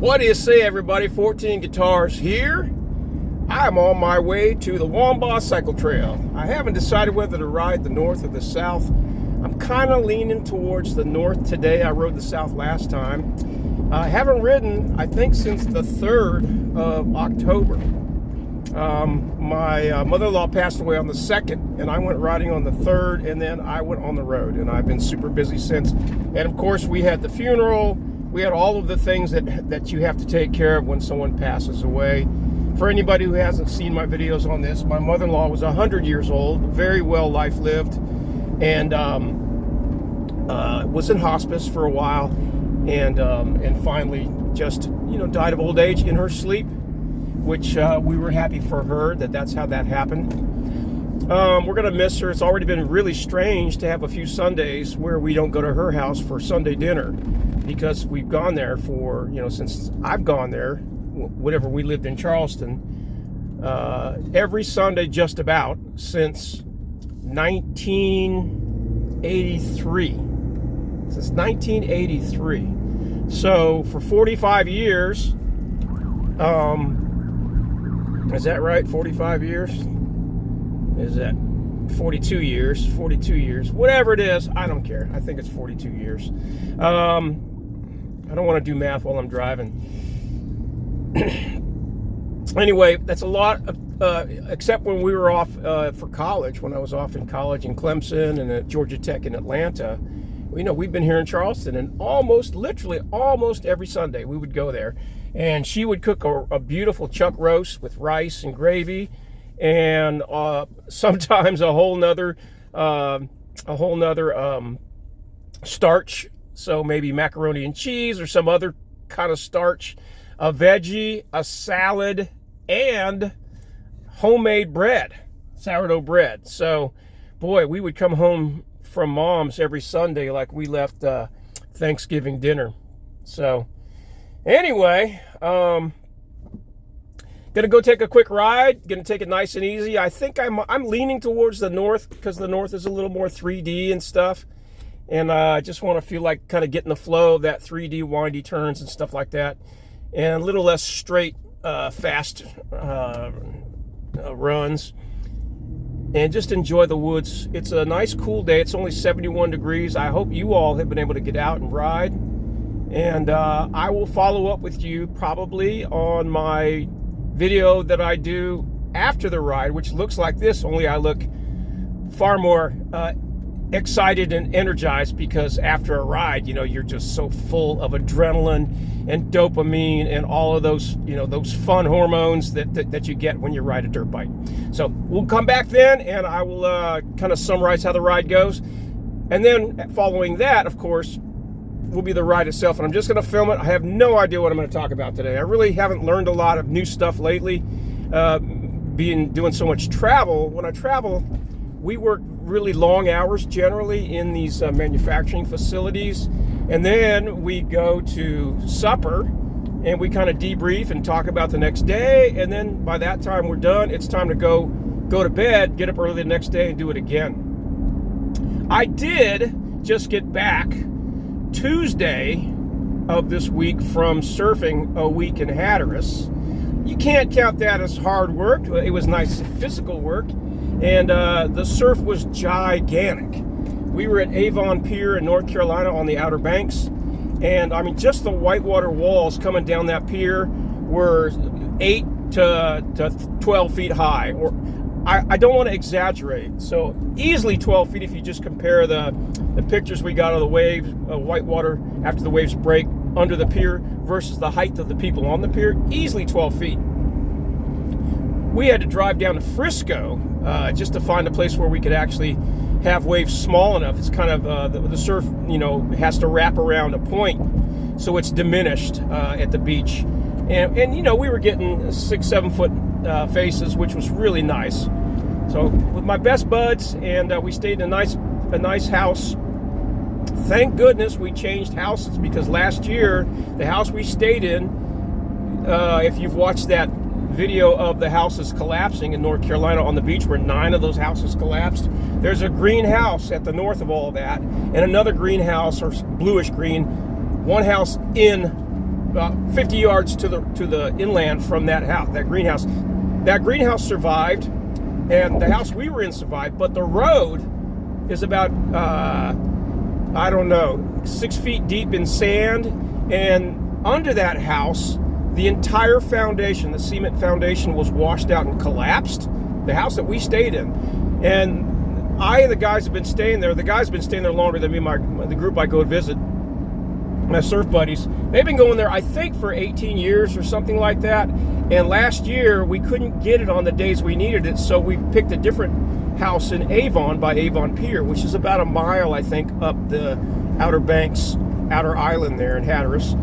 What do you say, everybody? 14 Guitars here. I'm on my way to the Wambaw Cycle Trail. I haven't decided whether to ride the north or the south. I'm kind of leaning towards the north today. I rode the south last time. I haven't ridden, I think, since the 3rd of October. My mother-in-law passed away on the 2nd, and I went riding on the 3rd, and then I went on the road, and I've been super busy since. And of course, we had the funeral. We had all of the things that you have to take care of when someone passes away. For anybody who hasn't seen my videos on this, my mother-in-law was 100 years old, very well life lived, and was in hospice for a while, and finally just died of old age in her sleep, which we were happy for her that's how that happened. We're gonna miss her. It's already been really strange to have a few Sundays where we don't go to her house for Sunday dinner, because we've gone there for, since I've gone there, whenever we lived in Charleston, every Sunday just about since 1983. Since 1983. So for 45 years, is that right? 45 years? Is that 42 years? 42 years. Whatever it is, I don't care. I think it's 42 years. I don't want to do math while I'm driving. Anyway, that's a lot, except when we were off for college, when I was off in college in Clemson and at Georgia Tech in Atlanta. We've been here in Charleston, and literally almost every Sunday we would go there. And she would cook a beautiful chuck roast with rice and gravy, and sometimes a whole nother starch. So maybe macaroni and cheese or some other kind of starch, a veggie, a salad, and homemade bread, sourdough bread. So, boy, we would come home from Mom's every Sunday like we left Thanksgiving dinner. So, anyway, gonna go take a quick ride. Gonna take it nice and easy. I think I'm leaning towards the north because the north is a little more 3D and stuff. And I just want to feel like kind of getting the flow of that 3D windy turns and stuff like that. And a little less straight, fast runs. And just enjoy the woods. It's a nice, cool day. It's only 71 degrees. I hope you all have been able to get out and ride. And I will follow up with you probably on my video that I do after the ride, which looks like this, only I look far more excited and energized, because after a ride, you're just so full of adrenaline and dopamine and all of those, those fun hormones that you get when you ride a dirt bike. So we'll come back then, and I will kind of summarize how the ride goes. And then following that, of course, will be the ride itself. And I'm just going to film it. I have no idea what I'm going to talk about today. I really haven't learned a lot of new stuff lately, doing so much travel. When I travel, we work really long hours generally in these manufacturing facilities, and then we go to supper and we kind of debrief and talk about the next day, and then by that time we're done. It's time to go to bed, get up early the next day and do it again. I did just get back Tuesday of this week from surfing a week in Hatteras. You can't count that as hard work. It was nice physical work. And the surf was gigantic. We were at Avon Pier in North Carolina on the Outer Banks. And I mean, just the whitewater walls coming down that pier were 8 to 12 feet high. Or I don't want to exaggerate. So easily 12 feet if you just compare the pictures we got of the waves, whitewater after the waves break under the pier versus the height of the people on the pier. Easily 12 feet. We had to drive down to Frisco just to find a place where we could actually have waves small enough. It's kind of the surf, has to wrap around a point, so it's diminished at the beach. And we were getting 6-7 foot faces, which was really nice. So with my best buds, and we stayed in a nice house. Thank goodness we changed houses, because last year the house we stayed in, if you've watched that video of the houses collapsing in North Carolina on the beach, where 9 of those houses collapsed, there's a greenhouse at the north of all that, and another greenhouse, or bluish green, one house in 50 yards to the inland from that house, that greenhouse. That greenhouse survived, and the house we were in survived, but the road is about, I don't know, 6 feet deep in sand, and under that house, the entire foundation, the cement foundation, was washed out and collapsed. The house that we stayed in. And I and the guys have been staying there. The guys have been staying there longer than me and the group I go visit, my surf buddies. They've been going there, I think, for 18 years or something like that. And last year, we couldn't get it on the days we needed it, so we picked a different house in Avon by Avon Pier, which is about a mile, I think, up the Outer Banks, Outer Island there in Hatteras.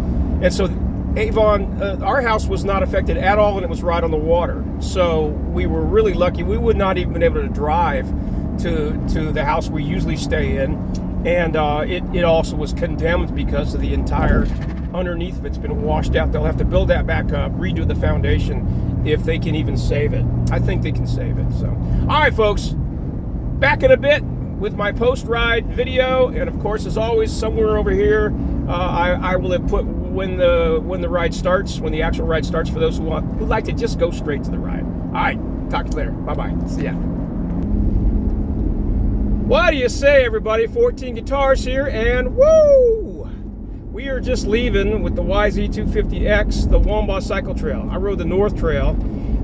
And so Avon, our house was not affected at all, and it was right on the water. So we were really lucky. We would not even been able to drive to the house we usually stay in. And it also was condemned because of the entire underneath of it's been washed out. They'll have to build that back up, redo the foundation if they can even save it. I think they can save it. So, all right, folks, back in a bit with my post-ride video, and of course, as always, somewhere over here, I will have put when the ride starts, when the actual ride starts, for those who like to just go straight to the ride. All right, talk to you later. Bye-bye. See ya. What do you say, everybody? 14 Guitars here, and woo! We are just leaving with the YZ250X, the Wambaw Cycle Trail. I rode the North Trail.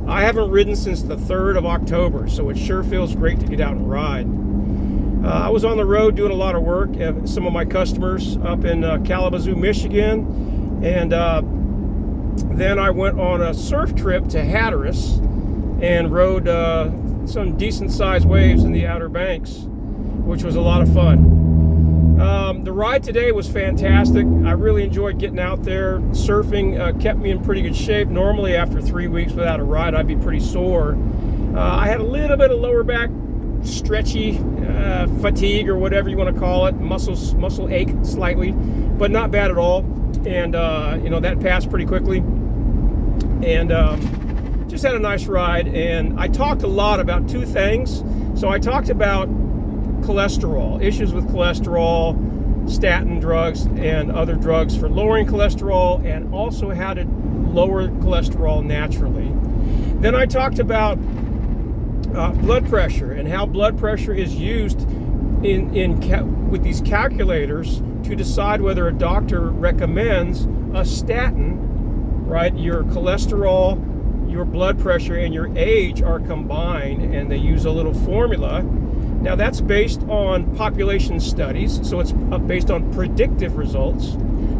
I haven't ridden since the 3rd of October, so it sure feels great to get out and ride. I was on the road doing a lot of work. Some of my customers up in Kalamazoo, Michigan, and then I went on a surf trip to Hatteras and rode some decent-sized waves in the Outer Banks, which was a lot of fun. The ride today was fantastic. I really enjoyed getting out there. Surfing kept me in pretty good shape. Normally, after 3 weeks without a ride, I'd be pretty sore. I had a little bit of lower back stretchy fatigue, or whatever you want to call it, muscle ache slightly, but not bad at all. And that passed pretty quickly. And just had a nice ride. And I talked a lot about two things. So I talked about cholesterol, issues with cholesterol, statin drugs, and other drugs for lowering cholesterol, and also how to lower cholesterol naturally. Then I talked about blood pressure, and how blood pressure is used with these calculators to decide whether a doctor recommends a statin, right? Your cholesterol, your blood pressure, and your age are combined, and they use a little formula. Now that's based on population studies, so it's based on predictive results,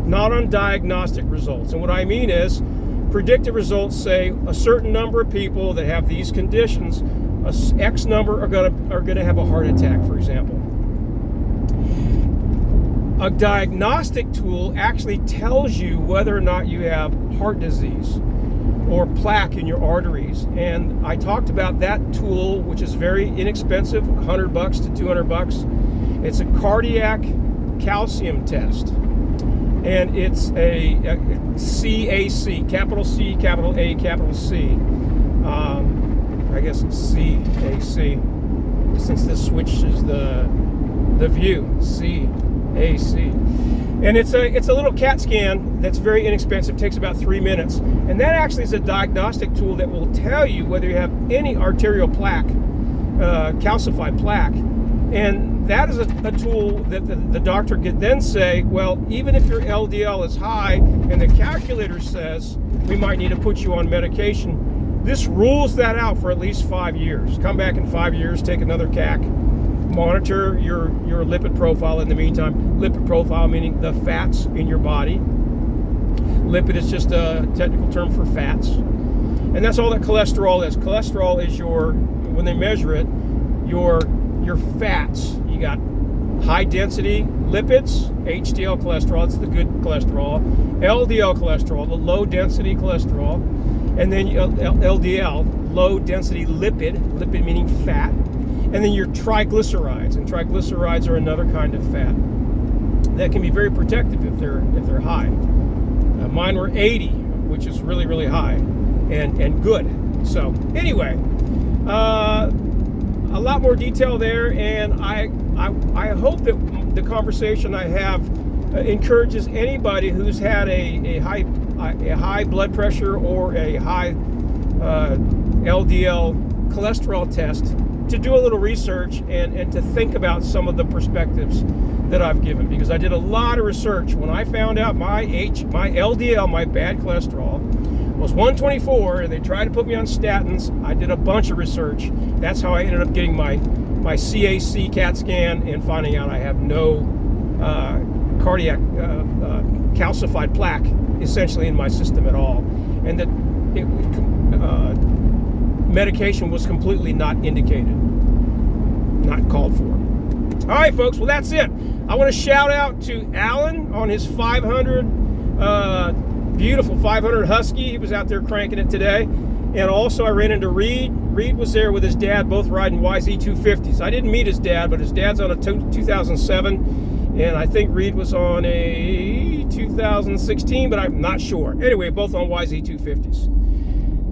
not on diagnostic results. And what I mean is, predictive results say a certain number of people that have these conditions, X number are gonna have a heart attack, for example. A diagnostic tool actually tells you whether or not you have heart disease or plaque in your arteries. And I talked about that tool, which is very inexpensive, $100 to $200. It's a cardiac calcium test. And it's a CAC, capital C, capital A, capital C. I guess it's CAC, since this switches the view, CAC. And it's a little CAT scan that's very inexpensive, takes about 3 minutes. And that actually is a diagnostic tool that will tell you whether you have any arterial plaque, calcified plaque. And that is a tool that the doctor could then say, well, even if your LDL is high and the calculator says we might need to put you on medication, this rules that out for at least 5 years. Come back in 5 years, take another CAC, monitor your lipid profile in the meantime. Lipid profile meaning the fats in your body. Lipid is just a technical term for fats. And that's all that cholesterol is. Cholesterol is when they measure it, your fats. You got high density lipids, HDL cholesterol, that's the good cholesterol. LDL cholesterol, the low density cholesterol. And then LDL, low density lipid meaning fat. And then your triglycerides, and triglycerides are another kind of fat that can be very protective if they're high. Mine were 80, which is really, really high and good. So anyway, a lot more detail there, and I hope that the conversation I have encourages anybody who's had a high a high blood pressure or a high LDL cholesterol test to do a little research and to think about some of the perspectives that I've given, because I did a lot of research. When I found out my LDL, my bad cholesterol, was 124 and they tried to put me on statins, I did a bunch of research. That's how I ended up getting my CAC CAT scan and finding out I have no cardiac calcified plaque essentially in my system at all, and that medication was completely not indicated, not called for. All right, folks, well, that's it. I want to shout out to Alan on his 500, beautiful 500 Husky. He was out there cranking it today. And also I ran into Reed. Reed was there with his dad, both riding YZ250s. I didn't meet his dad, but his dad's on a 2007. And I think Reed was on a 2016, but I'm not sure. Anyway, both on YZ250s.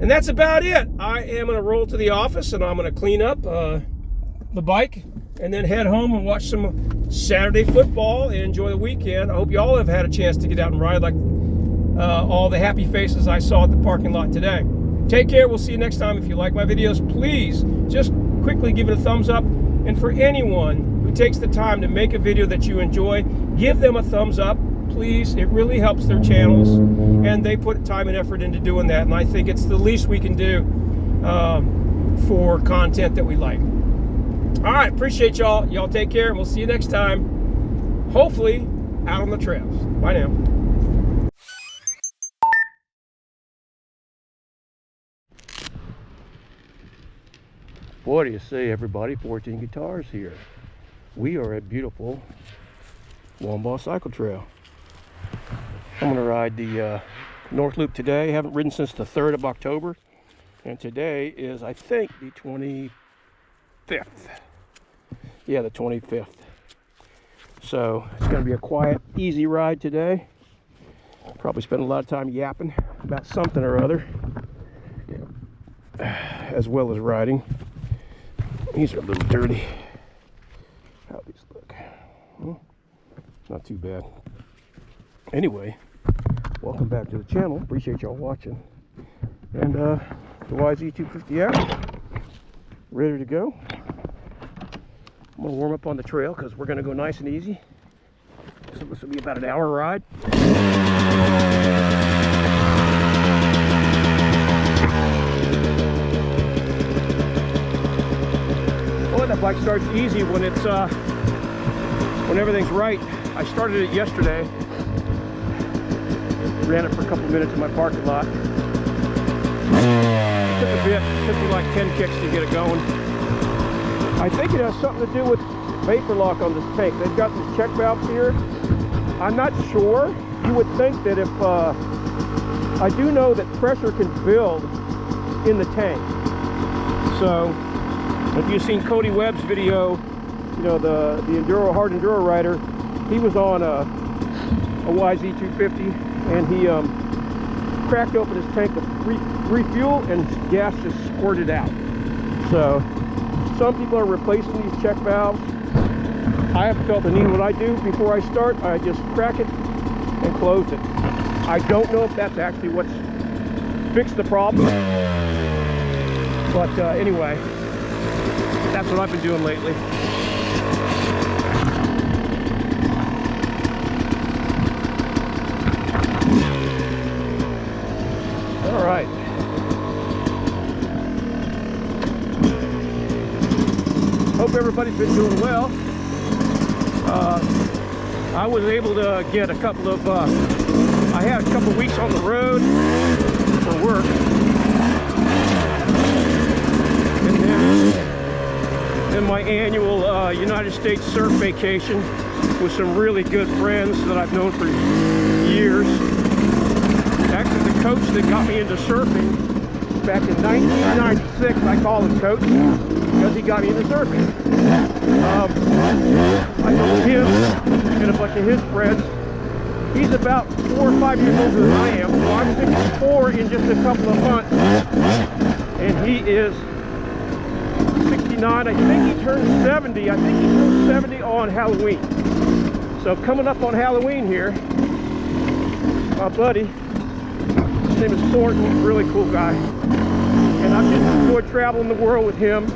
And that's about it. I am going to roll to the office and I'm going to clean up the bike and then head home and watch some Saturday football and enjoy the weekend. I hope you all have had a chance to get out and ride like all the happy faces I saw at the parking lot today. Take care. We'll see you next time. If you like my videos, please just quickly give it a thumbs up. And for anyone who takes the time to make a video that you enjoy, give them a thumbs up, please. It really helps their channels, and they put time and effort into doing that, and I think it's the least we can do for content that we like. All right, appreciate y'all. Y'all take care, and we'll see you next time, hopefully out on the trails. Bye now. What do you say, everybody? 14 Guitars here. We are at beautiful Wambaw Cycle Trail. I'm going to ride the North Loop today. I haven't ridden since the 3rd of October. And today is, I think, the 25th. Yeah, the 25th. So it's going to be a quiet, easy ride today. Probably spend a lot of time yapping about something or other, as well as riding. These are a little dirty. How these look? Not too bad. Anyway, welcome back to the channel. Appreciate y'all watching. And the YZ250X ready to go. I'm gonna warm up on the trail because we're gonna go nice and easy. So this will be about an hour ride. Well, that bike starts easy when it's when everything's right. I started it yesterday. Ran it for a couple minutes in my parking lot. Took a bit, took me like 10 kicks to get it going. I think it has something to do with vapor lock on this tank. They've got these check valves here. I'm not sure. You would think that if, I do know that pressure can build in the tank. So, if you've seen Cody Webb's video, you know, the hard enduro rider, he was on a YZ250 and he cracked open his tank to refuel and gas just squirted out. So some people are replacing these check valves. I have felt the need. What I do before I start, I just crack it and close it. I don't know if that's actually what's fixed the problem, but anyway, that's what I've been doing lately. All right. Hope everybody's been doing well. I was able to get a couple of, I had a couple of weeks on the road for work. And then my annual United States surf vacation with some really good friends that I've known for years. Actually, the coach that got me into surfing back in 1996, I call him Coach because he got me into surfing. I know him and a bunch of his friends. He's about 4 or 5 years older than I am, so I'm 64 in just a couple of months, and he is 69. I think he turned 70. I think he turned 70 on Halloween. So coming up on Halloween here, my buddy name is Thornton, really cool guy. And I've just enjoyed traveling the world with him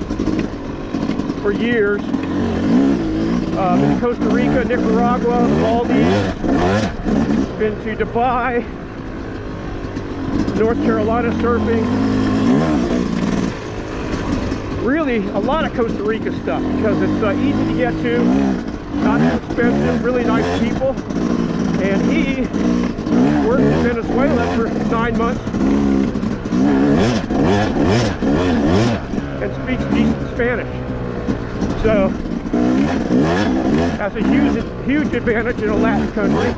for years. Been to Costa Rica, Nicaragua, the Maldives, been to Dubai, North Carolina surfing. Really a lot of Costa Rica stuff because it's easy to get to, not too expensive, really nice people. And he worked in Venezuela for 9 months and speaks decent Spanish. So that's a huge advantage in a Latin country.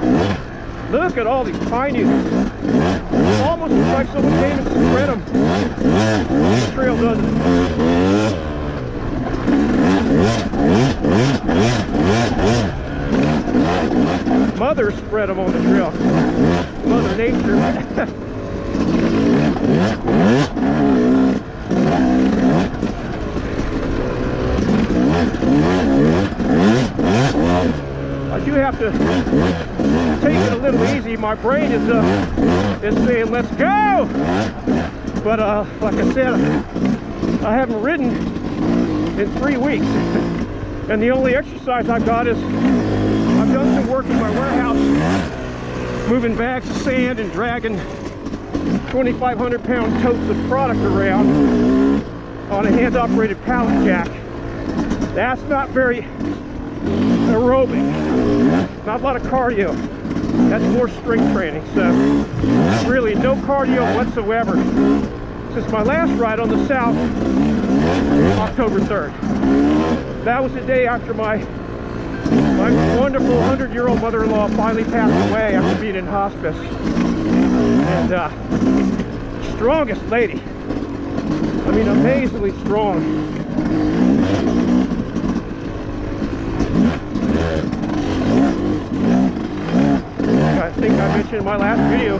Look at all these pine needles. It almost looks like someone came and spread them. The trail doesn't it? Mother spread them on the trail. Mother Nature. I do have to take it a little easy. My brain is saying, let's go! But like I said, I haven't ridden in 3 weeks. And the only exercise I've got is I've done some work in my warehouse, moving bags of sand and dragging 2,500 pound totes of product around on a hand-operated pallet jack. That's not very aerobic, not a lot of cardio. That's more strength training. So really no cardio whatsoever since my last ride on the South, October 3rd. That was the day after my wonderful 100-year-old mother-in-law finally passed away after being in hospice. And strongest lady. I mean, amazingly strong. I think I mentioned in my last video,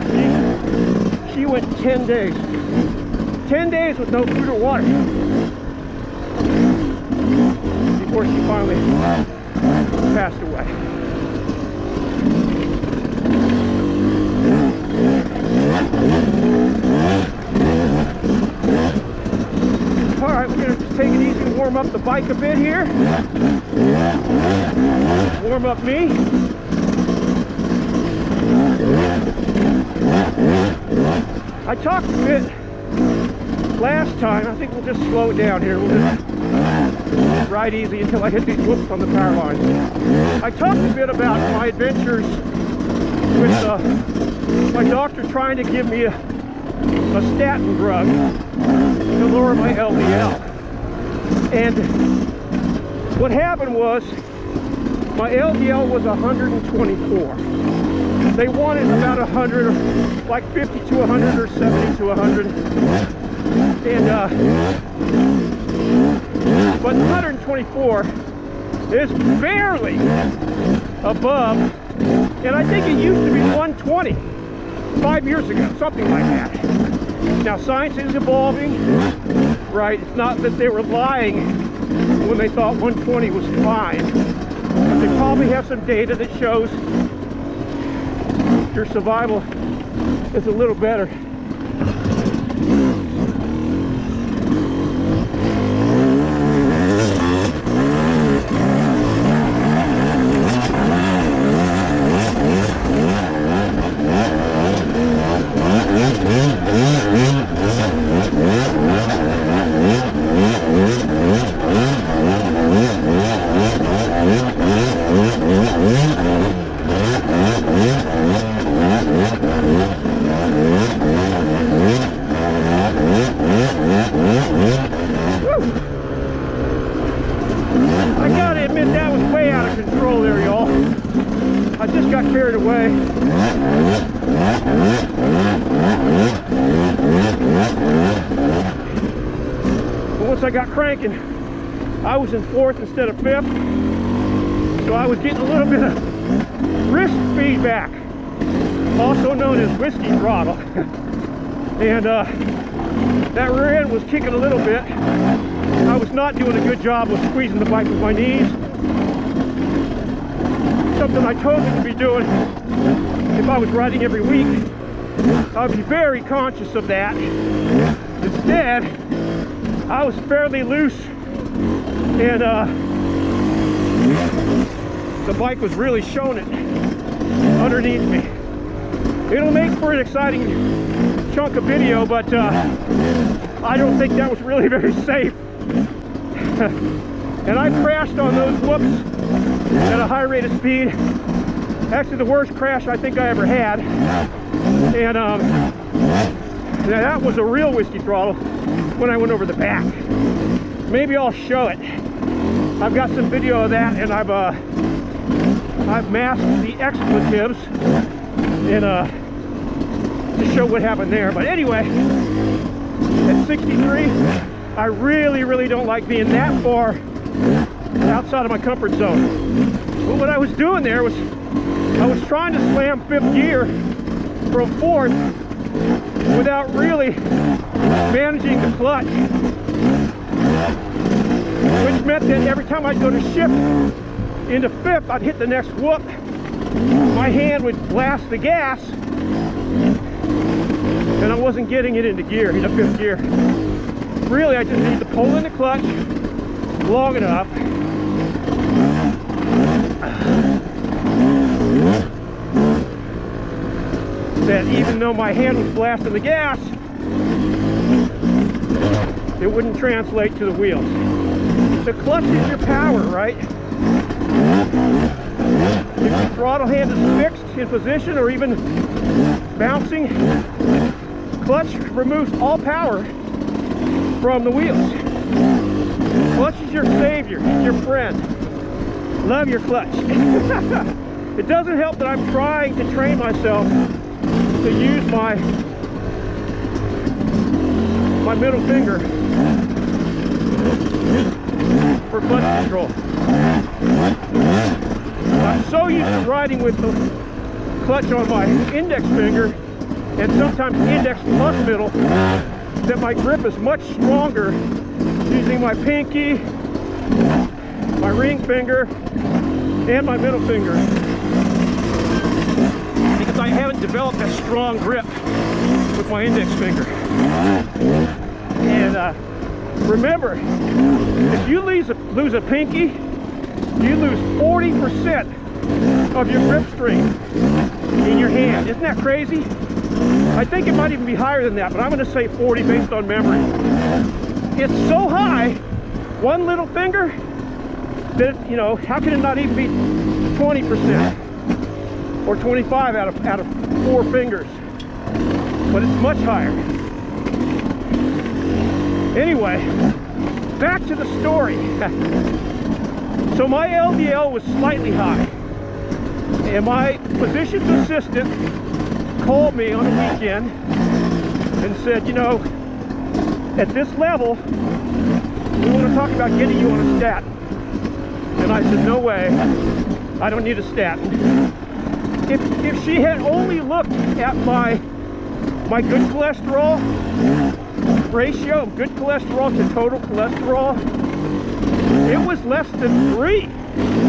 she went 10 days. 10 days with no food or water before she finally passed away. All right, we're going to just take it easy and warm up the bike a bit here. Warm up me. I talked a bit last time. I think we'll just slow it down here. We'll just ride easy until I hit these whoops on the power lines. I talked a bit about my adventures with my doctor trying to give me a statin drug to lower my LDL. And what happened was my LDL was 124. They wanted about 100, like 50 to 100 or 70 to 100. And but 124 is barely above, and I think it used to be 120 5 years ago, something like that. Now science is evolving, right? It's not that they were lying when they thought 120 was fine, but they probably have some data that shows your survival is a little better. I gotta admit that was way out of control there, y'all. I just got carried away. But once I got cranking, I was in 4th instead of 5th. So I was getting a little bit of wrist feedback, also known as whiskey throttle. And that rear end was kicking a little bit. I was not doing a good job of squeezing the bike with my knees. Something I totally would be doing if I was riding every week I'll be very conscious of that. Instead, I was fairly loose, and the bike was really showing it underneath me. It'll make for an exciting chunk of video, but I don't think that was really very safe. And I crashed on those whoops at a high rate of speed. Actually, the worst crash I think I ever had. And now that was a real whiskey throttle when I went over the back. Maybe I'll show it. I've got some video of that, and I've masked the expletives and to show what happened there. But anyway, at 63, I really don't like being that far outside of my comfort zone. But what I was doing there was I was trying to slam fifth gear from fourth without really managing the clutch, which meant that every time I'd go to shift into fifth, I'd hit the next whoop. My hand would blast the gas, and I wasn't getting it into gear, into fifth gear. Really, I just need to pull in the clutch long enough that even though my hand was blasting the gas, it wouldn't translate to the wheels. The clutch is your power, right? If the throttle hand is fixed in position or even bouncing, clutch removes all power from the wheels. Clutch is your savior, your friend. Love your clutch. It doesn't help that I'm trying to train myself to use my middle finger for clutch control. I'm so used to riding with the clutch on my index finger and sometimes index plus middle that my grip is much stronger using my pinky, my ring finger, and my middle finger, because I haven't developed a strong grip with my index finger. And remember, if you lose a pinky, you lose 40% of your grip strength in your hand. Isn't that crazy? I think it might even be higher than that, but I'm going to say 40 based on memory. It's so high, one little finger, that, you know, how can it not even be 20% or 25 out of 4 fingers? But it's much higher. Anyway, back to the story. So my LDL was slightly high, and my physician's assistant called me on a weekend and said, you know, at this level, we want to talk about getting you on a statin. And I said, no way, I don't need a statin. If she had only looked at my good cholesterol ratio of good cholesterol to total cholesterol, it was less than 3.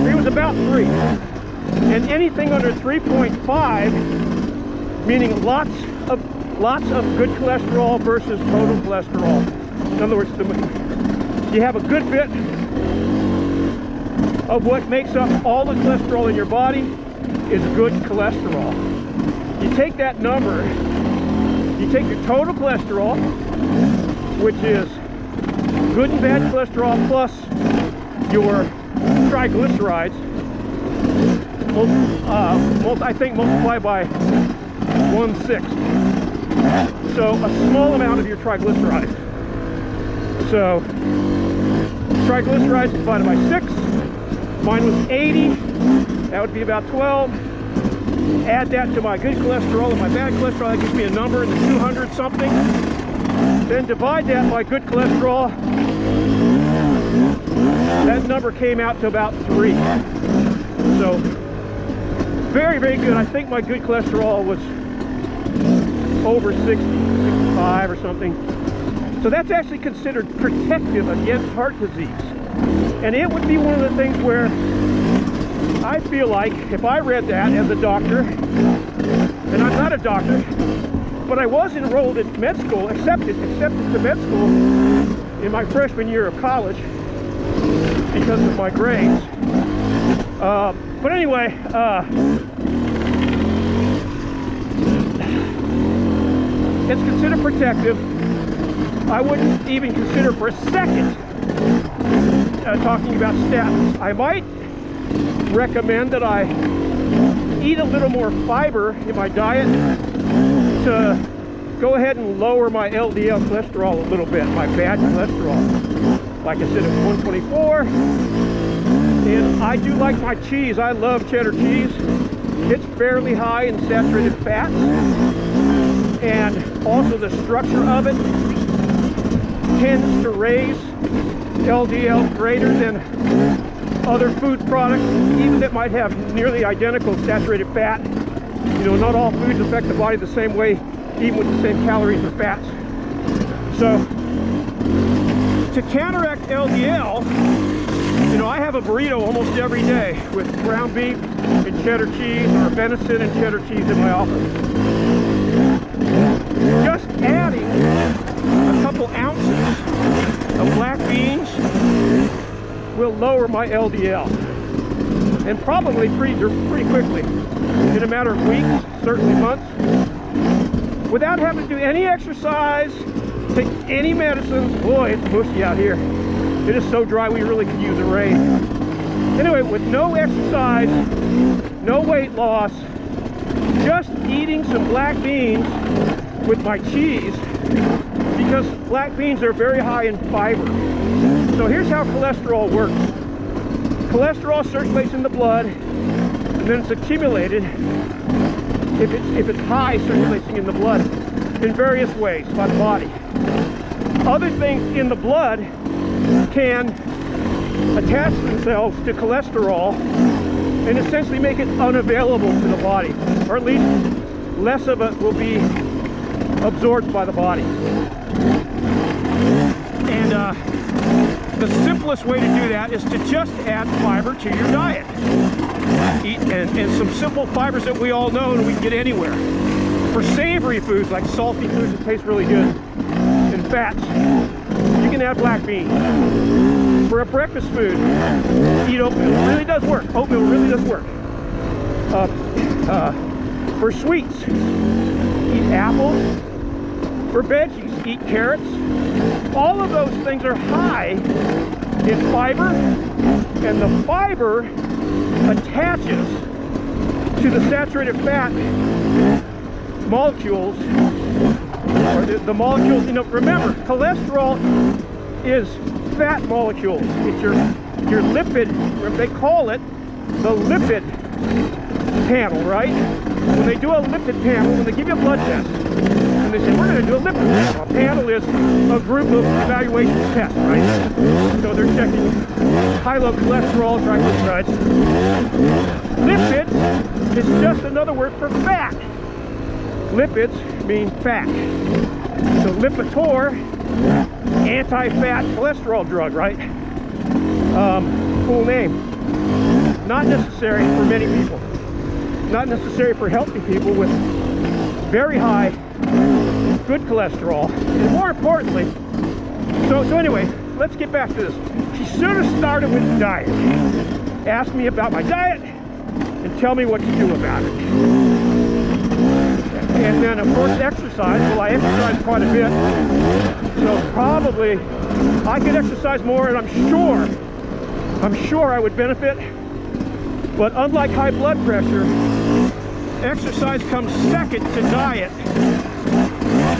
It was about 3. And anything under 3.5, meaning lots of good cholesterol versus total cholesterol. In other words, you have a good bit of what makes up all the cholesterol in your body is good cholesterol. You take that number, you take your total cholesterol, which is good and bad cholesterol plus your triglycerides, I think multiply by 1/6. So a small amount of your triglycerides. So triglycerides divided by 6. Mine was 80. That would be about 12. Add that to my good cholesterol and my bad cholesterol. That gives me a number in the 200 something. Then divide that by good cholesterol. That number came out to about 3. So very good. I think my good cholesterol was over 60, 65 or something. So that's actually considered protective against heart disease. And it would be one of the things where I feel like if I read that as a doctor, and I'm not a doctor, But I was enrolled in med school, accepted to med school in my freshman year of college because of my grades. But anyway, it's considered protective. I wouldn't even consider for a second talking about statins. I might recommend that I eat a little more fiber in my diet to go ahead and lower my LDL cholesterol a little bit, my bad cholesterol. Like I said, it's 124. And I do like my cheese. I love cheddar cheese. It's fairly high in saturated fats. And also the structure of it tends to raise LDL greater than other food products, even that might have nearly identical saturated fat. You know, not all foods affect the body the same way, even with the same calories or fats. So, to counteract LDL, you know, I have a burrito almost every day with ground beef and cheddar cheese, or venison and cheddar cheese in my office. Just adding a couple ounces of black beans will lower my LDL, and probably pretty quickly, in a matter of weeks, certainly months, without having to do any exercise, take any medicines. Boy, it's bushy out here. It is so dry we really could use a rain. Anyway, with no exercise, no weight loss, just eating some black beans with my cheese, because black beans are very high in fiber. So here's how cholesterol works. Cholesterol circulates in the blood, and then it's accumulated, if it's high, circulating in the blood in various ways by the body. Other things in the blood can attach themselves to cholesterol and essentially make it unavailable to the body, or at least less of it will be absorbed by the body. And the simplest way to do that is to just add fiber to your diet. And some simple fibers that we all know and we can get anywhere. For savory foods, like salty foods that taste really good, and fats, you can add black beans. For a breakfast food, eat oatmeal. It really does work. Oatmeal really does work. For sweets, eat apples. For veggies, eat carrots. All of those things are high in fiber, and the fiber attaches to the saturated fat molecules, or the molecules. You know, remember, cholesterol is fat molecules. It's your lipid. They call it the lipid panel, right? When they do a lipid panel, when they give you a blood test, and they say, we're going to do a lipid panel. A panel is a group of evaluation tests, right? So they're checking high, low cholesterol, triglycerides. Lipids is just another word for fat. Lipids mean fat. So Lipitor, anti-fat cholesterol drug, right? Cool name. Not necessary for many people. Not necessary for healthy people with very high good cholesterol. And more importantly, so anyway, let's get back to this. She should have started with diet. Ask me about my diet and tell me what to do about it. And then, of course, exercise. Well, I exercise quite a bit, so probably I could exercise more, and I'm sure I would benefit. But unlike high blood pressure, exercise comes second to diet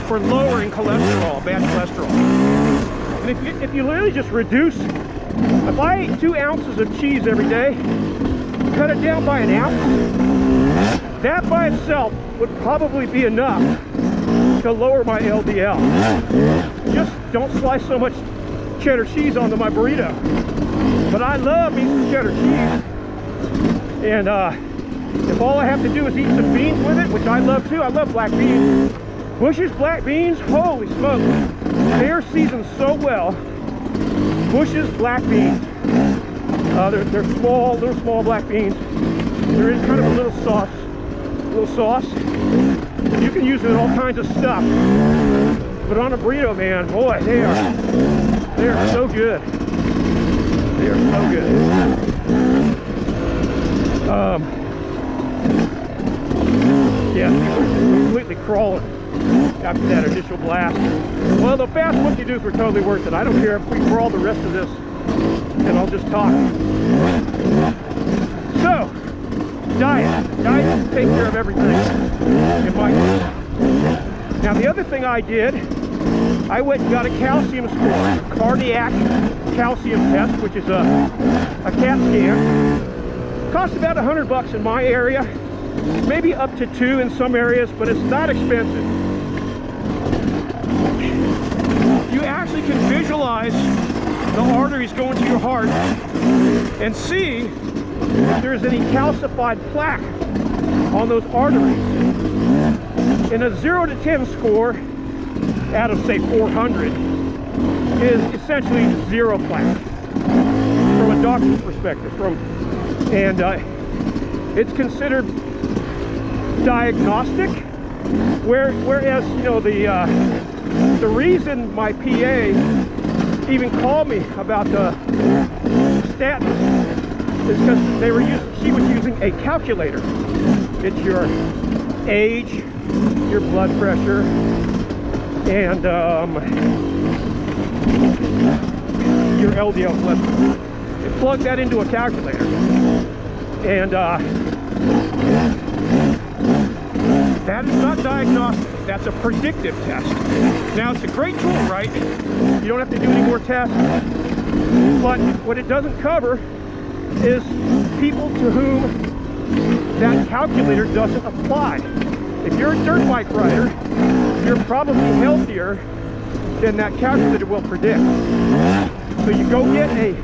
for lowering cholesterol, bad cholesterol. And if you literally just reduce, if I ate 2 ounces of cheese every day, cut it down by 1 ounce, that by itself would probably be enough to lower my LDL. Just don't slice so much cheddar cheese onto my burrito. But I love me some cheddar cheese. And if all I have to do is eat some beans with it, which I love too, I love black beans. Bush's black beans, holy smoke. They are seasoned so well. Bush's black beans. They're small, little small black beans. There is kind of a little sauce. You can use it in all kinds of stuff. But on a burrito, man, boy, they are so good. They are so good. Yeah, completely crawling after that initial blast. Well, the fast whoop-de-doos were totally worth it. I don't care if we crawl the rest of this, and I'll just talk. So, diet take care of everything in my case. Now, the other thing I did, I went and got a calcium score, cardiac calcium test, which is a CAT scan. Costs about $100 in my area, maybe up to $2 in some areas, but it's not expensive. You actually can visualize the arteries going to your heart and see if there's any calcified plaque on those arteries. And a 0 to 10 score out of, say, 400 is essentially zero plaque from a doctor's perspective. And it's considered diagnostic, whereas, you know, the reason my PA even called me about the statins is because she was using a calculator. It's your age, your blood pressure, and your LDL cholesterol. It plugged that into a calculator, and that is not diagnostic. That's a predictive test. Now, it's a great tool, right? You don't have to do any more tests, but what it doesn't cover is people to whom that calculator doesn't apply. If you're a dirt bike rider, you're probably healthier than that calculator will predict. So you go get a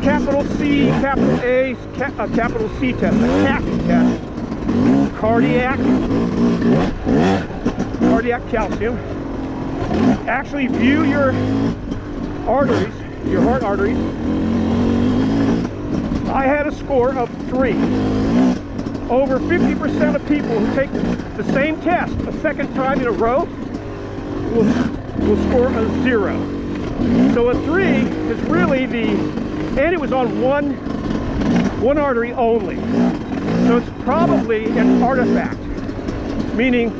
capital C, capital A, capital C test, a CAC test, cardiac calcium. Actually view your arteries, your heart arteries. I had a score of 3. Over 50% of people who take the same test a second time in a row will score a 0. So a 3 is really and it was on one artery only. So it's probably an artifact, meaning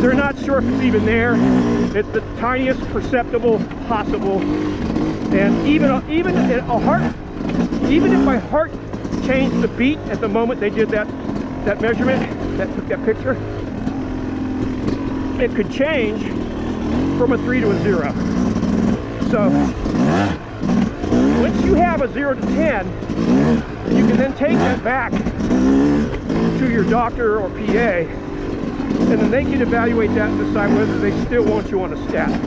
they're not sure if it's even there. It's the tiniest perceptible possible. And even if my heart changed the beat at the moment they did that measurement, that took that picture, it could change from a 3 to a 0. So once you have a 0 to 10, you can then take that back to your doctor or PA, and then they can evaluate that and decide whether they still want you on a statin.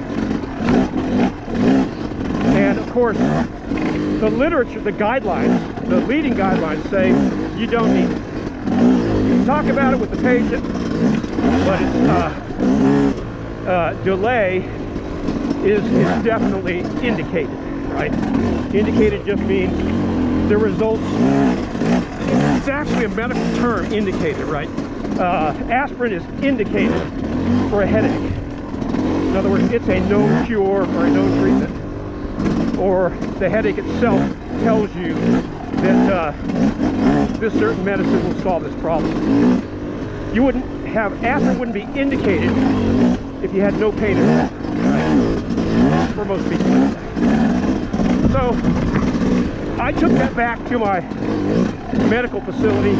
And of course, the literature, the guidelines, the leading guidelines say you don't need it. You can talk about it with the patient, but it's delay is definitely indicated, right? Indicated just means the results. It's actually a medical term, indicated, right? Aspirin is indicated for a headache. In other words, it's a known cure or a known treatment. Or the headache itself tells you that this certain medicine will solve this problem. You wouldn't have, aspirin wouldn't be indicated if you had no pain at all, right? For most people. So I took that back to my medical facility,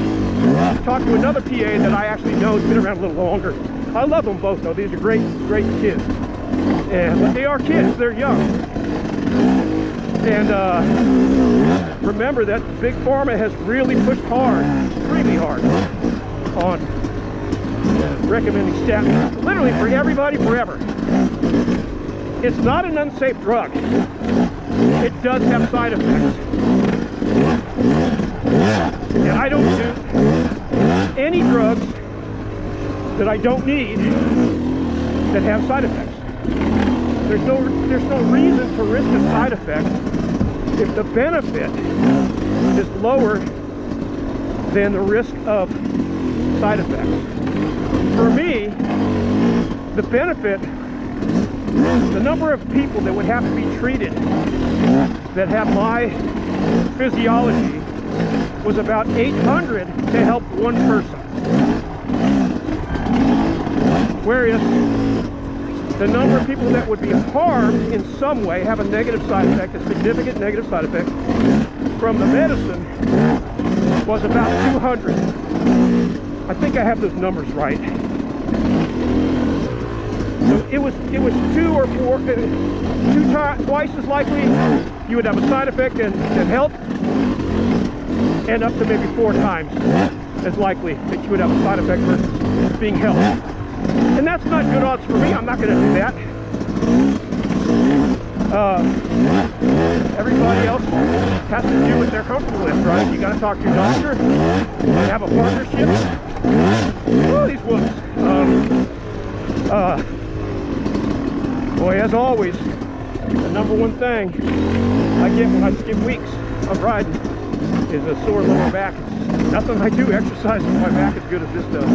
talked to another PA that I actually know has been around a little longer. I love them both though. These are great kids. But they are kids, they're young. And remember that Big Pharma has really pushed hard, extremely hard, on recommending statins, literally for everybody, forever. It's not an unsafe drug. It does have side effects. And I don't do any drugs that I don't need that have side effects. There's no reason to risk a side effect if the benefit is lower than the risk of side effects. For me, the benefit, the number of people that would have to be treated that have my physiology was about 800 to help one person. Whereas the number of people that would be harmed in some way, have a negative side effect, a significant negative side effect from the medicine, was about 200. I think I have those numbers right. So it was 2 or 4, twice as likely you would have a side effect than help, and up to maybe 4 times as likely that you would have a side effect versus being helped. And that's not good odds for me. I'm not going to do that. Everybody else has to do what they're comfortable with, right? You got to talk to your doctor, have a partnership. Oh, these whoops. Boy, as always, the number one thing I get when I skip weeks of riding is a sore lower back. Nothing I do exercise with my back as good as this does.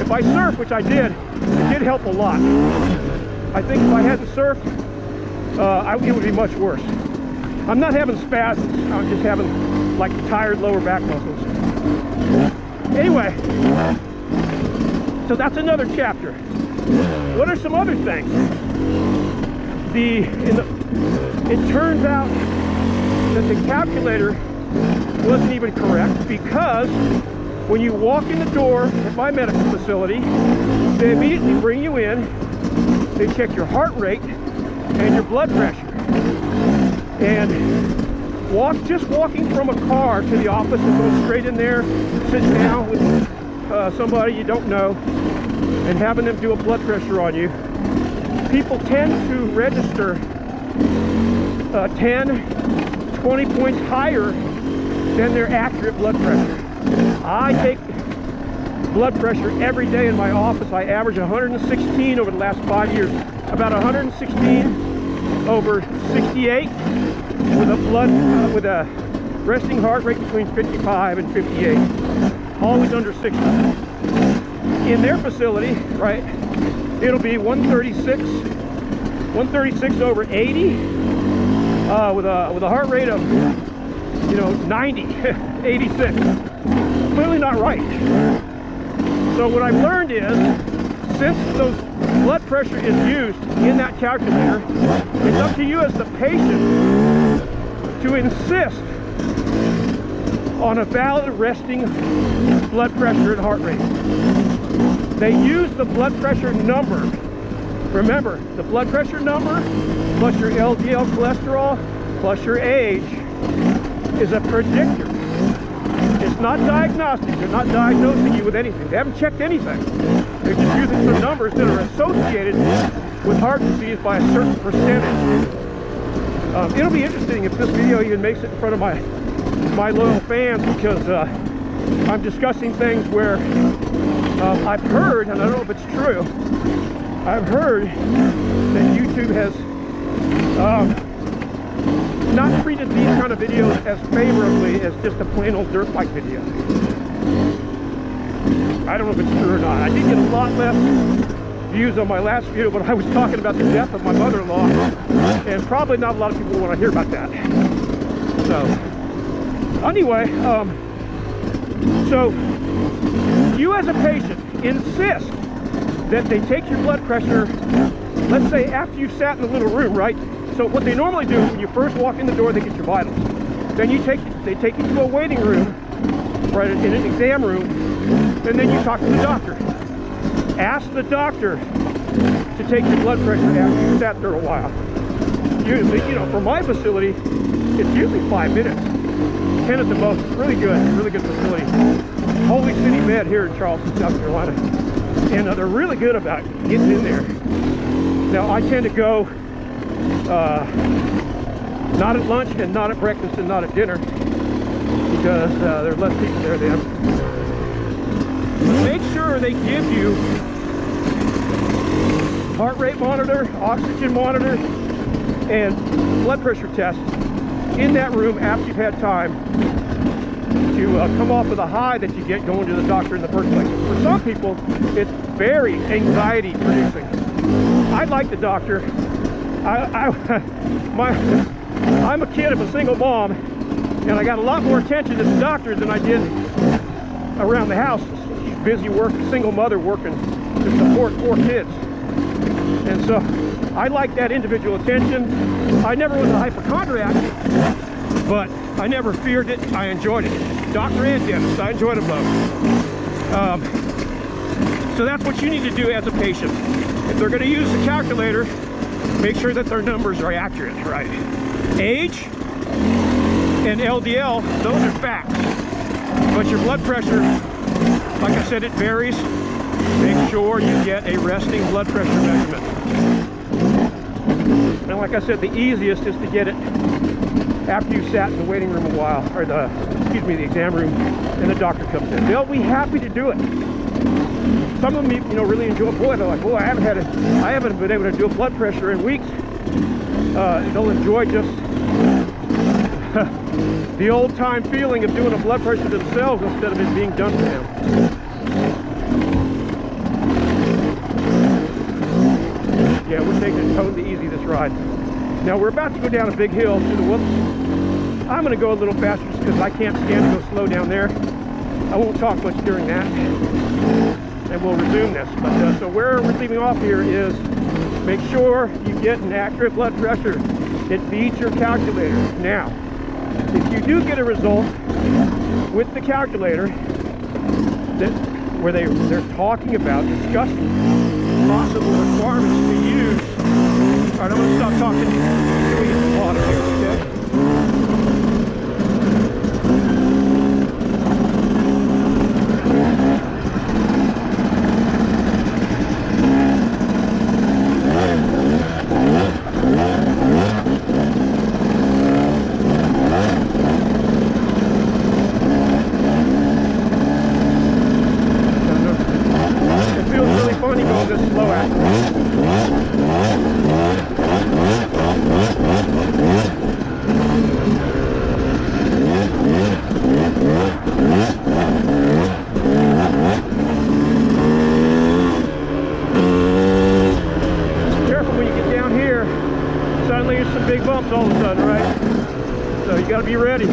If I surf, which I did, it did help a lot. I think if I hadn't surfed, it would be much worse. I'm not having spasms. I'm just having like tired lower back muscles. Anyway, so that's another chapter. What are some other things? It turns out that the calculator wasn't even correct, because when you walk in the door at my medical facility, they immediately bring you in, they check your heart rate and your blood pressure. And just walking from a car to the office and going straight in there, sitting down with somebody you don't know and having them do a blood pressure on you, people tend to register 10, 20 points higher than their accurate blood pressure. I take blood pressure every day in my office. I average 116 over the last 5 years. About 116 over 68 with a resting heart rate between 55 and 58. Always under 60. In their facility, right, it'll be 136 over 80 with a heart rate of 90, 86. Clearly not right. So what I've learned is, since those blood pressure is used in that calculator, it's up to you as the patient to insist on a valid resting blood pressure and heart rate. They use the blood pressure number. Remember, the blood pressure number plus your LDL cholesterol plus your age is a predictor. It's not diagnostic. They're not diagnosing you with anything. They haven't checked anything. They're just using some numbers that are associated with heart disease by a certain percentage. It'll be interesting if this video even makes it in front of my loyal fans, because I'm discussing things where I've heard, and I don't know if it's true, I've heard that YouTube has not treated these kind of videos as favorably as just a plain old dirt bike video. I don't know if it's true or not. I did get a lot less views on my last video when I was talking about the death of my mother-in-law, and probably not a lot of people want to hear about that. So anyway, so you as a patient insist that they take your blood pressure, let's say after you've sat in the little room, right? So what they normally do when you first walk in the door, they get your vitals. Then they take you to a waiting room, right, in an exam room, and then you talk to the doctor. Ask the doctor to take your blood pressure after you've sat there a while. Usually, for my facility, it's usually 5 minutes, 10 at the most. It's really good facility. Holy City Med here in Charleston, South Carolina. And they're really good about getting in there. Now, I tend to go not at lunch and not at breakfast and not at dinner, because there are less people there then. But make sure they give you heart rate monitor, oxygen monitor, and blood pressure test in that room after you've had time to come off of the high that you get going to the doctor in the first place. For some people, it's very anxiety producing. I like the doctor. I'm a kid of a single mom, and I got a lot more attention to the doctor than I did around the house. She's busy working, single mother working to support 4 kids. And so I like that individual attention. I never was a hypochondriac, but I never feared it. I enjoyed it. Doctor and dentist, I enjoyed them both. So that's what you need to do as a patient. If they're going to use the calculator, make sure that their numbers are accurate, right? Age and LDL, those are facts. But your blood pressure, like I said, it varies. Make sure you get a resting blood pressure measurement. And like I said, the easiest is to get it after you've sat in the waiting room a while, or the exam room, and the doctor comes in. They'll be happy to do it. Some of them, you know, really enjoy it. Boy, they're like, well, I haven't been able to do a blood pressure in weeks. They'll enjoy just the old-time feeling of doing a blood pressure themselves instead of it being done for them. Yeah, we're taking it totally easy this ride. Now we're about to go down a big hill through the whoops. I'm going to go a little faster just because I can't stand to go slow down there. I won't talk much during that, and we'll resume this. But so where we're leaving off here is make sure you get an accurate blood pressure. It beats your calculator. Now, if you do get a result with the calculator where they're talking about, discussing possible requirements to use. All right, I'm going to stop talking. Can we get some water here, okay? It feels really funny going this slow at it. Careful when you get down here. Suddenly there's some big bumps all of a sudden, right? So you got to be ready.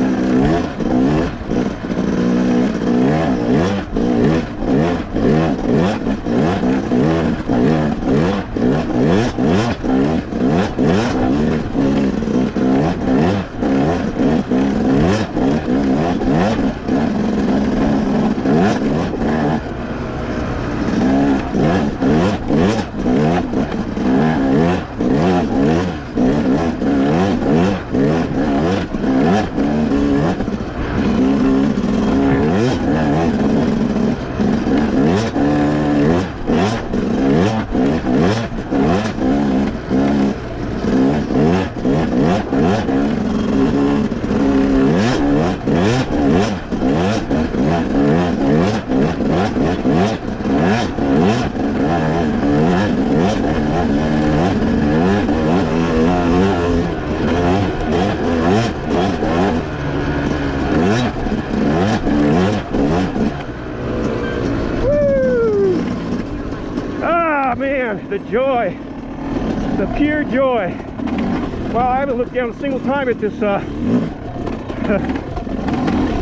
The joy, the pure joy. Well, I haven't looked down a single time at this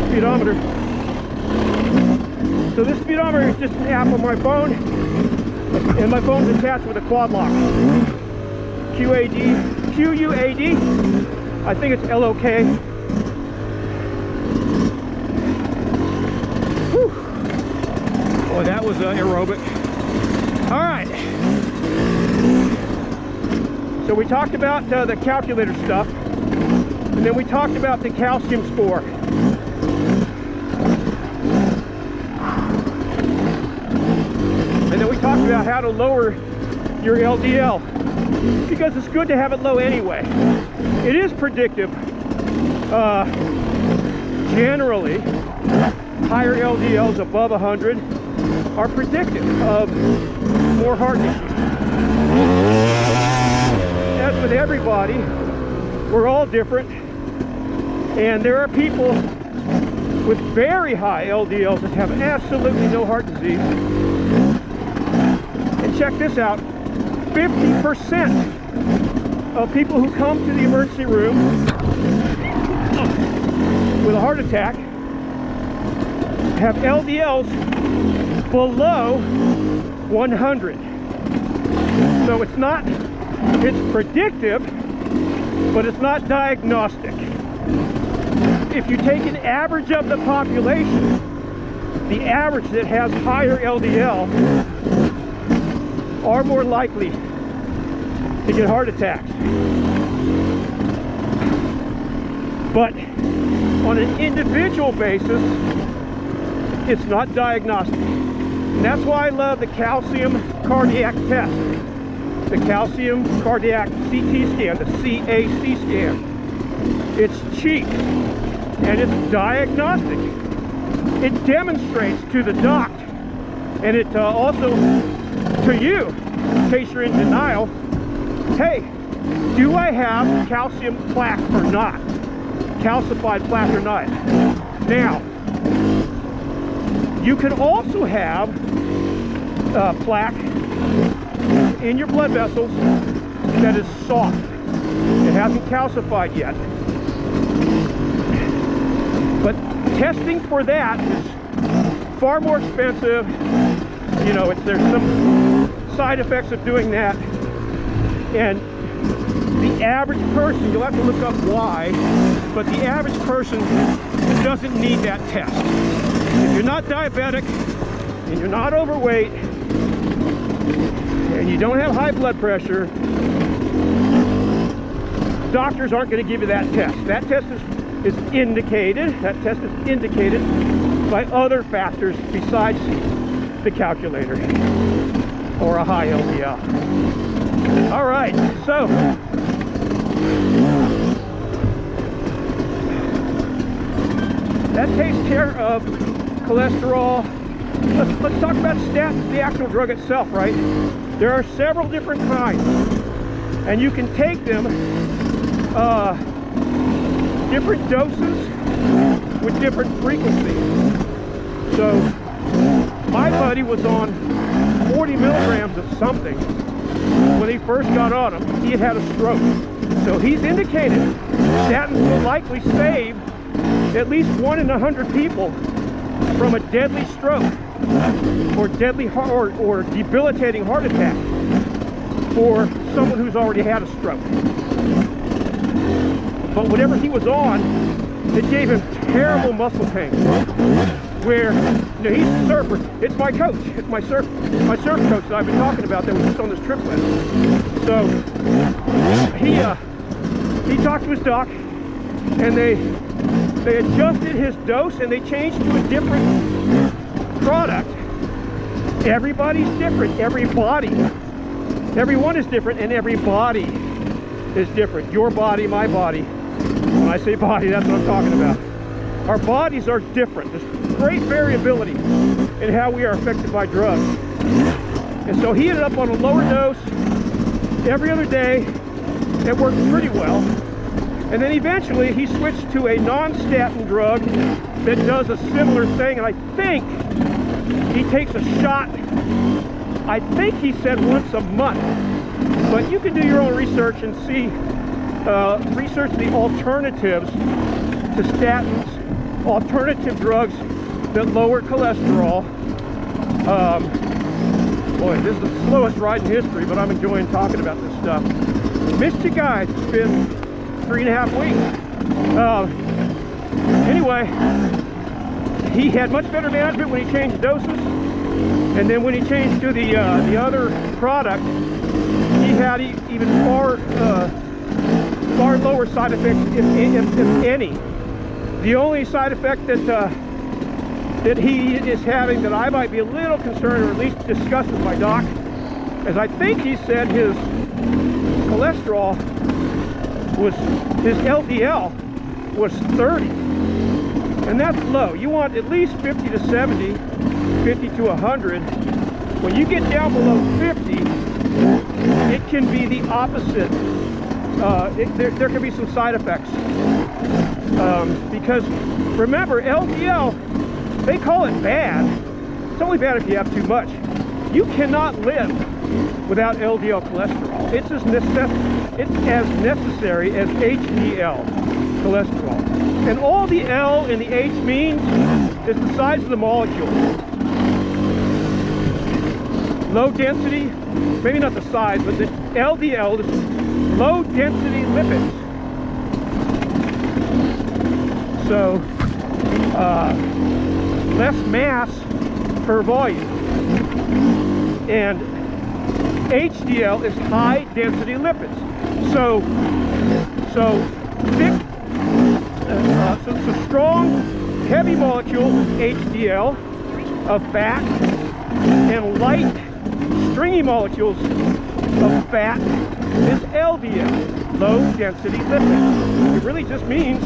speedometer. So this speedometer is just an app on my phone, and my phone's attached with a quad lock. QUAD, I think it's LOK. Whew. Boy, that was aerobic. All right. So we talked about the calculator stuff, and then we talked about the calcium score. And then we talked about how to lower your LDL, because it's good to have it low anyway. It is predictive. Generally, higher LDLs above 100 are predictive of more heart issues. As with everybody, we're all different, and there are people with very high LDLs that have absolutely no heart disease, And check this out, 50% of people who come to the emergency room with a heart attack have LDLs below 100. So it's predictive, but it's not diagnostic. If you take an average of the population, the average that has higher LDL are more likely to get heart attacks. But on an individual basis, it's not diagnostic. And that's why I love the calcium cardiac test, the calcium cardiac CT scan, the CAC scan. It's cheap and it's diagnostic. It demonstrates to the doc, and it also to you, in case you're in denial, hey, do I have calcium plaque or not? Calcified plaque or not? Now, you can also have plaque in your blood vessels that is soft. It hasn't calcified yet. But testing for that is far more expensive. You know, there's some side effects of doing that. And the average person, you'll have to look up why, but the average person doesn't need that test. If you're not diabetic, and you're not overweight, and you don't have high blood pressure, doctors aren't going to give you that test. That test is indicated, that test is indicated by other factors besides the calculator or a high LDL. All right, so that takes care of cholesterol. Let's talk about statins, the actual drug itself, right? There are several different kinds, and you can take them different doses with different frequencies. So my buddy was on 40 milligrams of something when he first got on them. He had had a stroke. So he's indicated statins will likely save at least 1 in 100 people from a deadly stroke or deadly or debilitating heart attack for someone who's already had a stroke. But whatever he was on, it gave him terrible muscle pain. Where, you know, he's a surfer. It's my coach. It's my surf coach that I've been talking about that was just on this trip with. So he talked to his doc, and they adjusted his dose, and they changed to a different product. Everybody's different. Everyone is different, and every body is different. Your body, my body. When I say body, that's what I'm talking about. Our bodies are different. There's great variability in how we are affected by drugs. And so he ended up on a lower dose every other day. It worked pretty well. And then eventually he switched to a non-statin drug that does a similar thing. And I think he takes a shot, I think he said once a month. But you can do your own research and see, research the alternatives to statins, alternative drugs that lower cholesterol. Boy, this is the slowest ride in history, but I'm enjoying talking about this stuff. Missed you guys. It's been 3.5 weeks. Anyway, he had much better management when he changed doses, and then when he changed to the other product, he had even far lower side effects, if any. The only side effect that he is having that I might be a little concerned, or at least discussed with my doc, is I think he said his cholesterol was, his LDL was 30, and that's low. You want at least 50 to 70, 50 to 100. When you get down below 50, it can be the opposite. There can be some side effects. Because remember, LDL, they call it bad. It's only bad if you have too much. You cannot live without LDL cholesterol. It's as necessary as HDL cholesterol. And all the L and the H means is the size of the molecule. Low density, maybe not the size, but the LDL is low density lipids. So, less mass per volume. And HDL is high density lipids. So strong, heavy molecule HDL of fat, and light, stringy molecules of fat is LDL, low density lipids. It really just means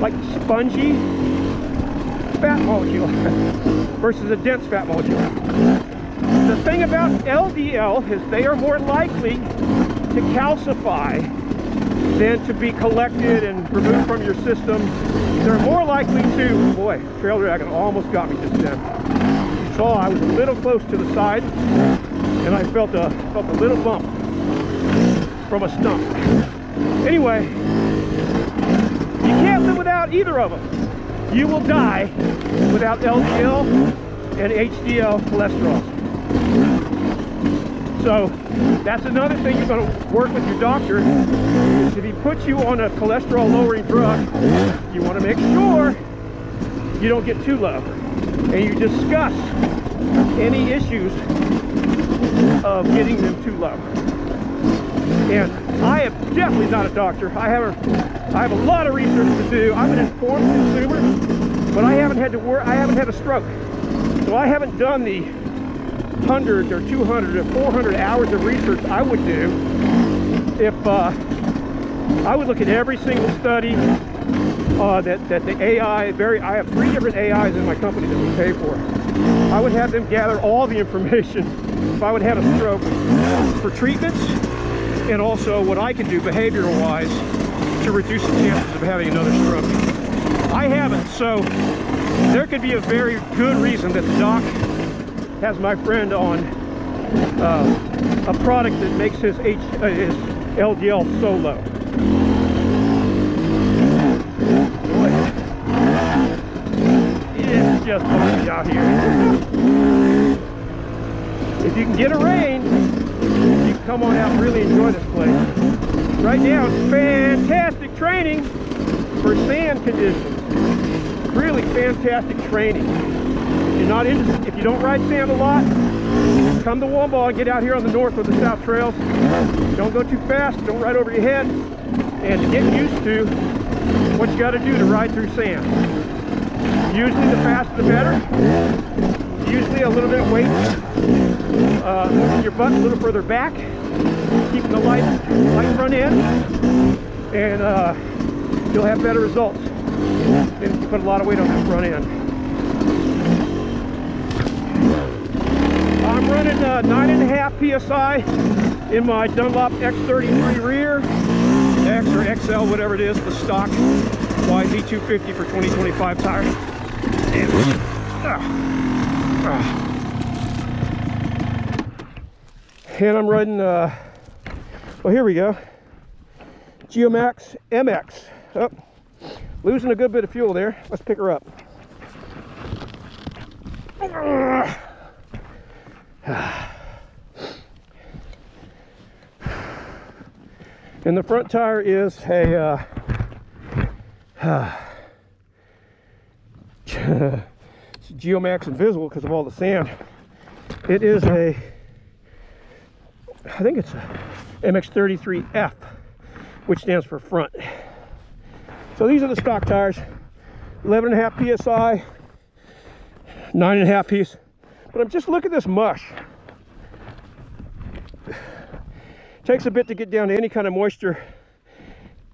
like spongy fat molecule versus a dense fat molecule. The thing about LDL is they are more likely to calcify than to be collected and removed from your system. They're more likely to, boy, trail dragon almost got me just then. You saw I was a little close to the side and I felt a little bump from a stump. Anyway, you can't live without either of them. You will die without LDL and HDL cholesterol. So that's another thing you're going to work with your doctor. Is if he puts you on a cholesterol lowering drug, you want to make sure you don't get too low. And you discuss any issues of getting them too low. And I am definitely not a doctor. I have a lot of research to do. I'm an informed consumer, but I haven't had to work. I haven't had a stroke, so I haven't done the 100 or 200 or 400 hours of research I would do if I would look at every single study that the AI. I have 3 different AIs in my company that we pay for. I would have them gather all the information if I would have a stroke for treatments, and also what I can do behavioral-wise to reduce the chances of having another stroke. I haven't, so there could be a very good reason that the doc has my friend on a product that makes his LDL so low. Boy, it's just bumpy out here. If you can get a rain, you can come on out and really enjoy this place. Right now, it's fantastic training for sand conditions. Really fantastic training. If you don't ride sand a lot, come to Wambaw and get out here on the north or the south trails. Don't go too fast, don't ride over your head, and get used to what you got to do to ride through sand. Usually the faster the better. Usually a little bit of weight, moving your butt a little further back, keeping the light front end, and you'll have better results than if you put a lot of weight on that front end. I'm running 9.5 psi in my Dunlop X33 rear, X or XL, whatever it is, the stock YZ250 for 2025 tire. And I'm running, well, here we go, Geomax MX. Oh, losing a good bit of fuel there. Let's pick her up. And the front tire is a Geomax Invisible because of all the sand. It is I think it's a MX33F, which stands for front. So these are the stock tires, 11.5 psi, 9.5 piece. But I'm just looking at this mush. Takes a bit to get down to any kind of moisture.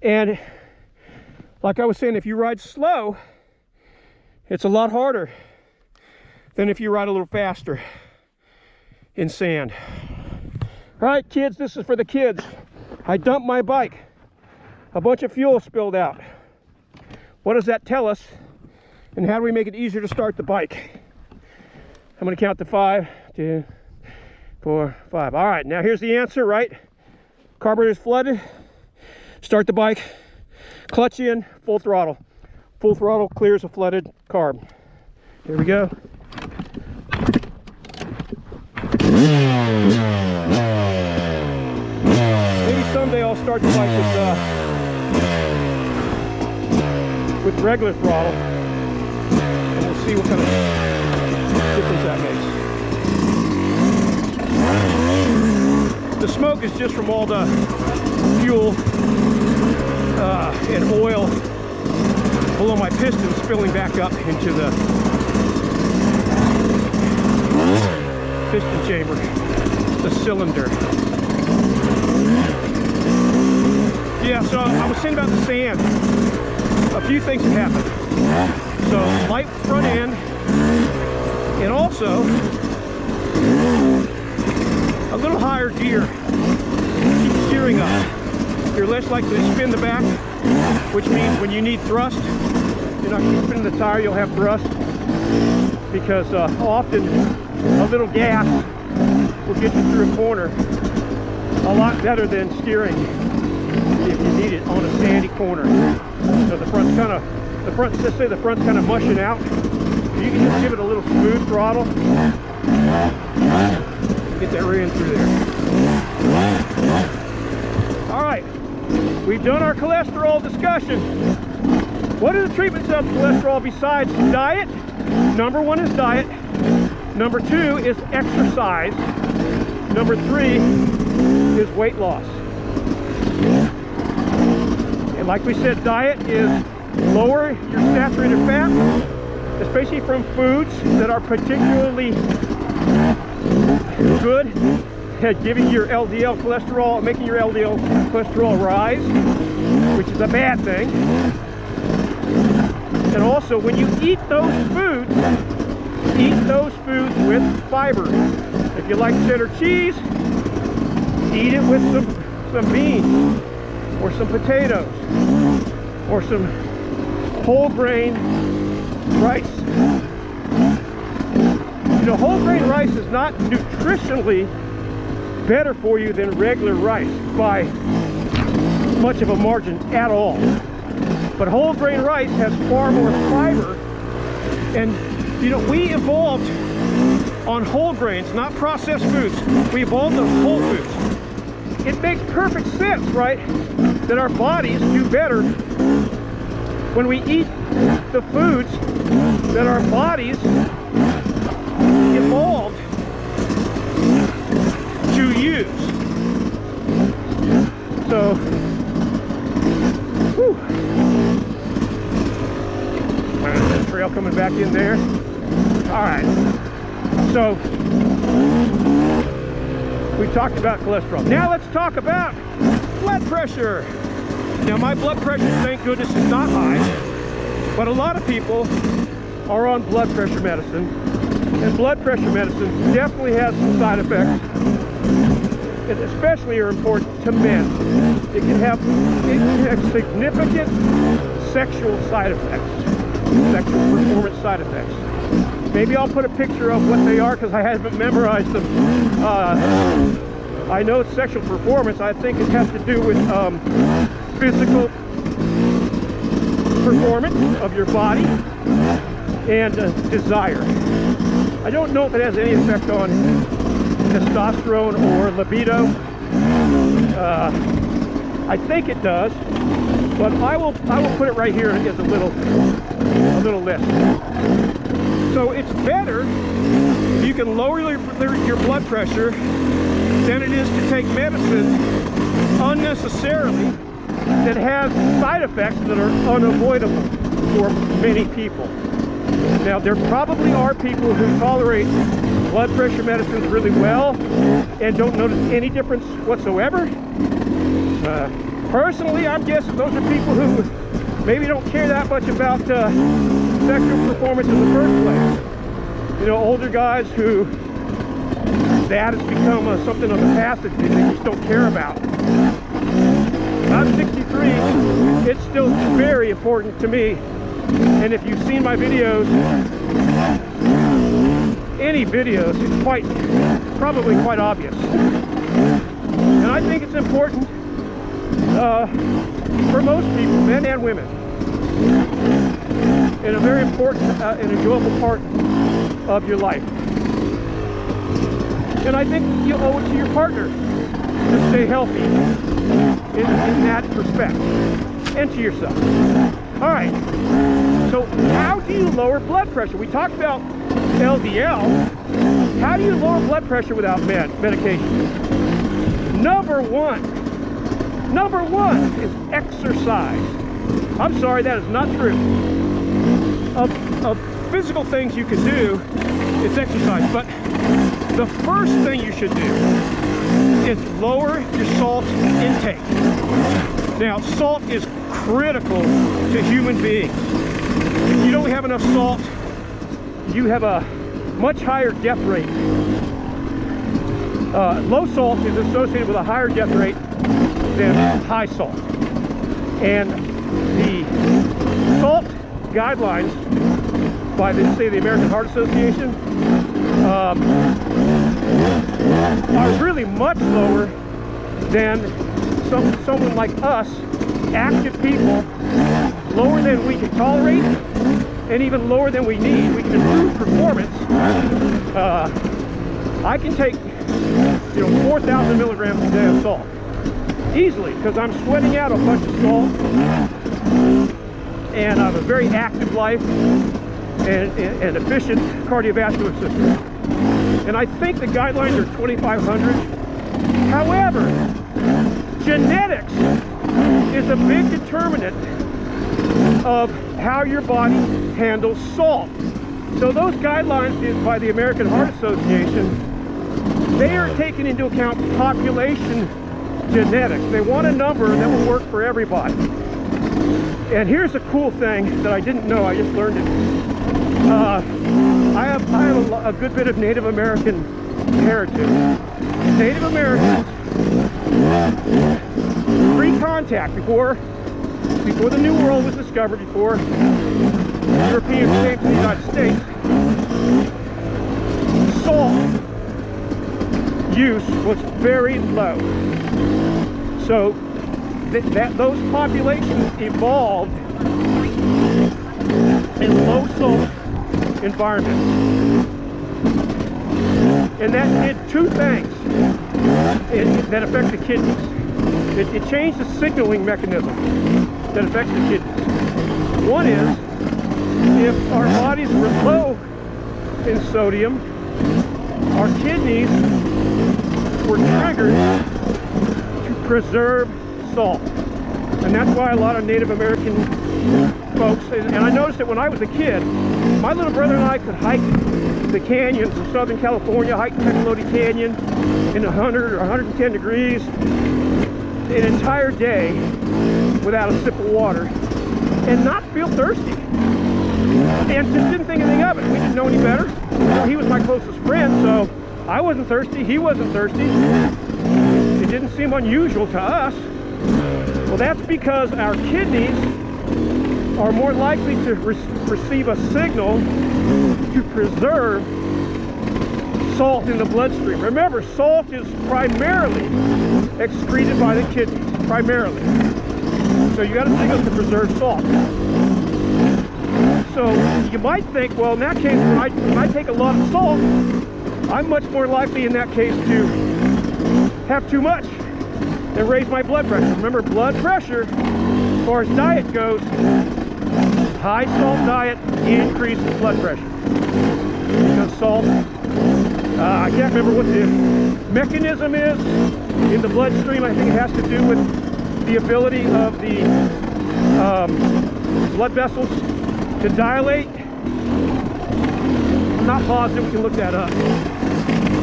And like I was saying, if you ride slow, it's a lot harder than if you ride a little faster in sand. All right, kids, this is for the kids. I dumped my bike. A bunch of fuel spilled out. What does that tell us? And how do we make it easier to start the bike? I'm going to count to 5, 2, 4, 5. All right, now here's the answer, right? Carburetor's flooded. Start the bike, clutch in, full throttle. Full throttle clears a flooded carb. Here we go. Maybe someday I'll start the bike with regular throttle, and we'll see what kind of difference that makes. The smoke is just from all the fuel and oil below my piston spilling back up into the piston chamber, the cylinder. Yeah, so I was saying about the sand. A few things have happened. So light front end, and also a little higher gear. Keep steering up. You're less likely to spin the back, which means when you need thrust, you're not going to spin the tire, you'll have thrust. Because often a little gas will get you through a corner a lot better than steering if you need it on a sandy corner. So the front's kind of, let's say the front's kind of mushing out. You can just give it a little smooth throttle. Get that rear end through there. All right, we've done our cholesterol discussion. What are the treatments of cholesterol besides diet? Number 1 is diet. Number 2 is exercise. Number 3 is weight loss. And like we said, diet is lower your saturated fat, especially from foods that are particularly good at giving your LDL cholesterol, making your LDL cholesterol rise, which is a bad thing. And also, when you eat those foods with fiber. If you like cheddar cheese, eat it with some beans, or some potatoes, or some whole grain rice. You know, whole grain rice is not nutritionally better for you than regular rice by much of a margin at all. But whole grain rice has far more fiber, and you know, we evolved on whole grains, not processed foods. We evolved on whole foods. It makes perfect sense, right, that our bodies do better when we eat the foods that our bodies evolved to use. So, whew. That trail coming back in there. All right, so we talked about cholesterol. Now let's talk about blood pressure. Now my blood pressure, thank goodness, is not high, but a lot of people are on blood pressure medicine, and blood pressure medicine definitely has some side effects, and especially are important to men. It can have significant sexual side effects, sexual performance side effects. Maybe I'll put a picture of what they are because I haven't memorized them. I know it's sexual performance. I think it has to do with physical performance of your body and desire. I don't know if it has any effect on testosterone or libido. I think it does, but I will put it right here as a little list. So it's better if you can lower your blood pressure than it is to take medicine unnecessarily that has side effects that are unavoidable for many people. Now, there probably are people who tolerate blood pressure medicines really well and don't notice any difference whatsoever. Personally, I'm guessing those are people who maybe don't care that much about sexual performance in the first place. You know, older guys who that has become something of a past that they just don't care about. I'm 63, it's still very important to me. And if you've seen my videos, any videos, it's probably quite obvious. And I think it's important for most people, men and women, and a very important and enjoyable part of your life. And I think you owe it to your partner to stay healthy in that respect, and to yourself. All right, so how do you lower blood pressure? We talked about LDL. How do you lower blood pressure without medication? Number one is exercise. I'm sorry, that is not true. Of physical things you can do, it's exercise. But the first thing you should do is lower your salt intake. Now, salt is critical to human beings. If you don't have enough salt, you have a much higher death rate. Low salt is associated with a higher death rate than high salt. And the salt guidelines by the American Heart Association are really much lower than someone like us, active people, lower than we can tolerate, and even lower than we need. We can improve performance. I can take 4,000 milligrams a day of salt easily, because I'm sweating out a bunch of salt, and I have a very active life and efficient cardiovascular system. And I think the guidelines are 2,500. However, genetics is a big determinant of how your body handles salt. So those guidelines by the American Heart Association, they are taking into account population genetics. They want a number that will work for everybody. And here's a cool thing that I didn't know, I just learned it. I have a good bit of Native American heritage. Native Americans, pre-contact, before the New World was discovered, before Europeans came to the United States, salt use was very low. So those populations evolved in low salt environments. And that did two things that affect the kidneys. It changed the signaling mechanism that affects the kidneys. One is, if our bodies were low in sodium, our kidneys were triggered to preserve salt. And that's why a lot of Native American folks, and I noticed that when I was a kid, my little brother and I could hike the canyons of Southern California, hike Tecolote Canyon in 100 or 110 degrees an entire day without a sip of water and not feel thirsty. And just didn't think anything of it. We didn't know any better. He was my closest friend, so I wasn't thirsty, he wasn't thirsty. It didn't seem unusual to us. Well, that's because our kidneys are more likely to receive a signal to preserve salt in the bloodstream. Remember, salt is primarily excreted by the kidneys, primarily. So you got a signal to preserve salt. So you might think, well, in that case, when I take a lot of salt, I'm much more likely in that case to have too much and raise my blood pressure. Remember, blood pressure, as far as diet goes, high salt diet increases blood pressure. Because salt, I can't remember what the mechanism is in the bloodstream. I think it has to do with the ability of the blood vessels to dilate. I'm not positive, we can look that up.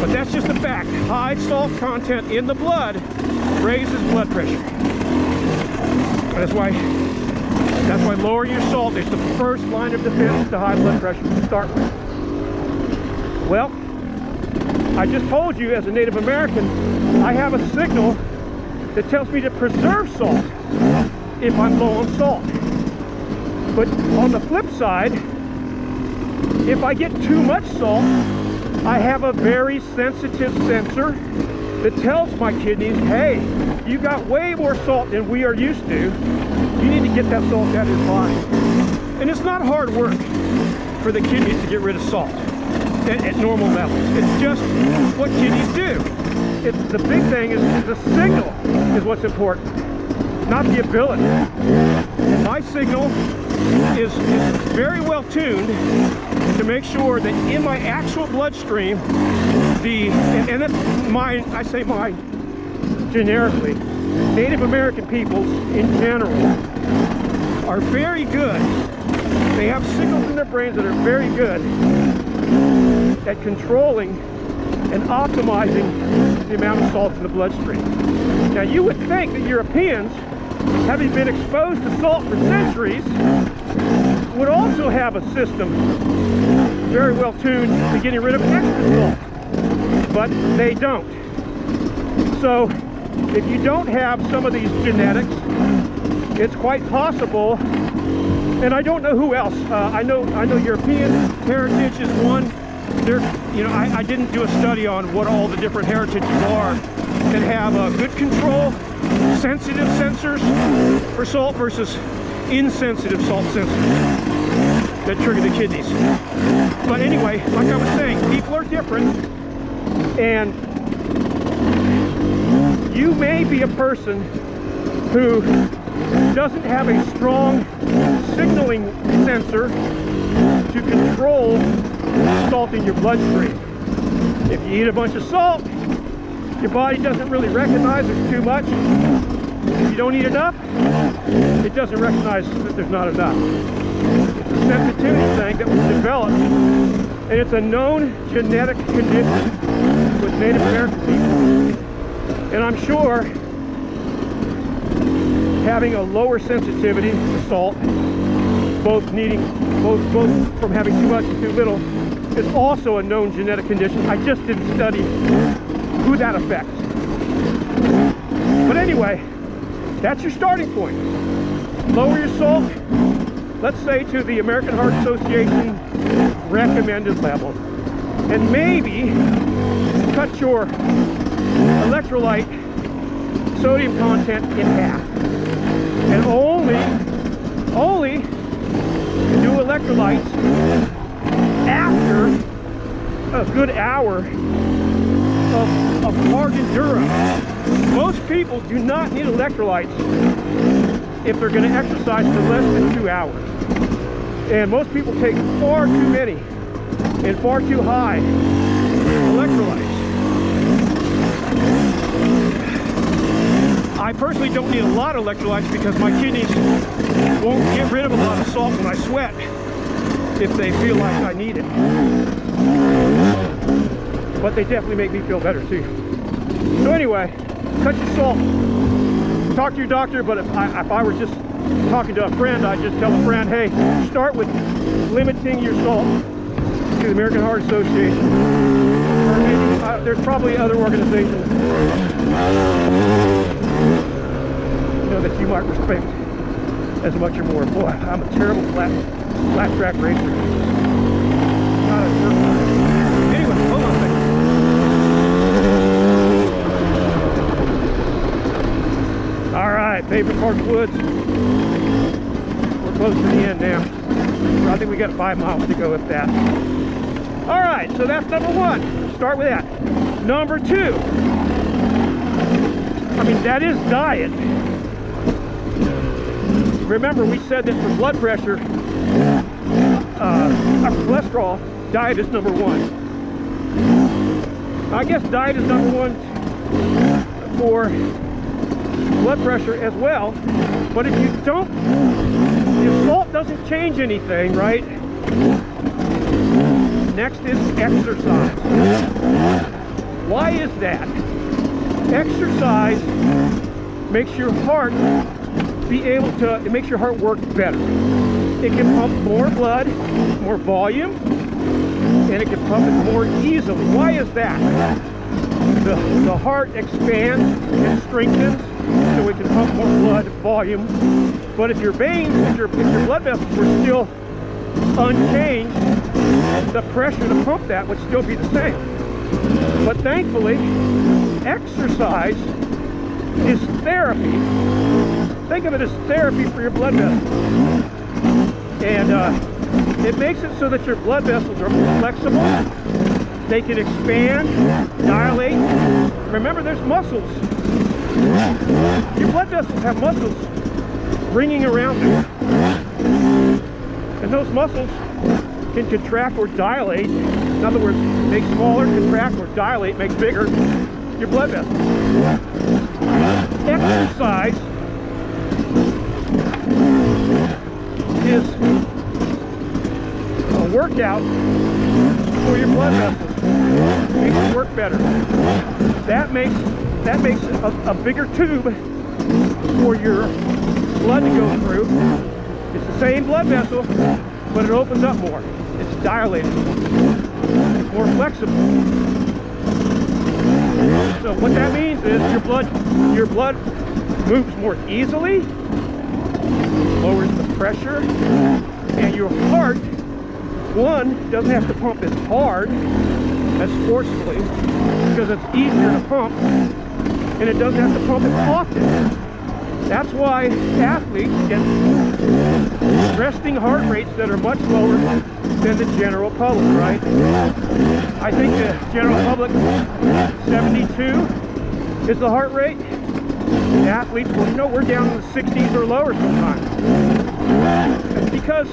But that's just a fact. High salt content in the blood raises blood pressure. That's why lowering your salt is the first line of defense to high blood pressure to start with. Well, I just told you, as a Native American, I have a signal that tells me to preserve salt if I'm low on salt. But on the flip side, if I get too much salt, I have a very sensitive sensor that tells my kidneys, hey, you got way more salt than we are used to. You need to get that salt out of your body. And it's not hard work for the kidneys to get rid of salt at normal levels. It's just what kidneys do. The big thing is the signal is what's important, not the ability. And my signal is very well tuned to make sure that in my actual bloodstream, and that's mine, I say mine generically, Native American peoples in general are very good. They have signals in their brains that are very good at controlling and optimizing the amount of salt in the bloodstream. Now you would think that Europeans, having been exposed to salt for centuries, would also have a system very well tuned to getting rid of extra salt, but they don't. So if you don't have some of these genetics, it's quite possible, and I don't know who else. I know European heritage is one. I didn't do a study on what all the different heritages are that have good control, sensitive sensors for salt versus insensitive salt sensors that trigger the kidneys. But anyway, like I was saying, people are different, and you may be a person who doesn't have a strong signaling sensor to control salt in your bloodstream. If you eat a bunch of salt, your body doesn't really recognize there's too much. If you don't eat enough, it doesn't recognize that there's not enough. It's a sensitivity thing that was developed, and it's a known genetic condition with Native American people. And I'm sure having a lower sensitivity to salt, both from having too much and too little, is also a known genetic condition. I just didn't study who that affects. But anyway, that's your starting point. Lower your salt, let's say to the American Heart Association recommended level. And maybe cut your electrolyte sodium content in half. And only do electrolytes after a good hour of hard endurance. Most people do not need electrolytes if they're going to exercise for less than 2 hours. And most people take far too many and far too high electrolytes. I personally don't need a lot of electrolytes because my kidneys won't get rid of a lot of salt when I sweat if they feel like I need it. But they definitely make me feel better too. So anyway, cut your salt. Talk to your doctor, but if I were just talking to a friend, I'd just tell a friend, hey, start with limiting your salt to the American Heart Association. Or maybe there's probably other organizations that you might respect as much or more. Boy, I'm a terrible flat track racer. Not a jerk. Anyway, hold on a second. All right, Favorite Park Woods. We're close to the end now. I think we got 5 miles to go with that. All right, so that's number one. Start with that. Number two. That is diet. Remember, we said that for blood pressure, cholesterol, diet is number one. I guess diet is number one for blood pressure as well. But if salt doesn't change anything, right? Next is exercise. Why is that? Exercise makes your heart it makes your heart work better. It can pump more blood, more volume, and it can pump it more easily. Why is that? The heart expands and strengthens, so it can pump more blood volume. But if your veins, if your blood vessels were still unchanged, the pressure to pump that would still be the same. But thankfully, exercise is therapy. Think of it as therapy for your blood vessels. And it makes it so that your blood vessels are more flexible. They can expand, dilate. Remember, there's muscles. Your blood vessels have muscles ringing around them. And those muscles can contract or dilate. In other words, make smaller, contract, or dilate, make bigger your blood vessels. Exercise is a workout for your blood vessels. Makes it work better. That makes a bigger tube for your blood to go through. It's the same blood vessel, but it opens up more. It's dilated. It's more flexible. So what that means is your blood moves more easily, lowers the pressure, and your heart, one, doesn't have to pump as hard, as forcefully, because it's easier to pump, and it doesn't have to pump as often. That's why athletes get resting heart rates that are much lower than the general public, right? I think the general public, 72 is the heart rate. The athletes, well, you know, we're down in the 60s or lower sometimes. It's because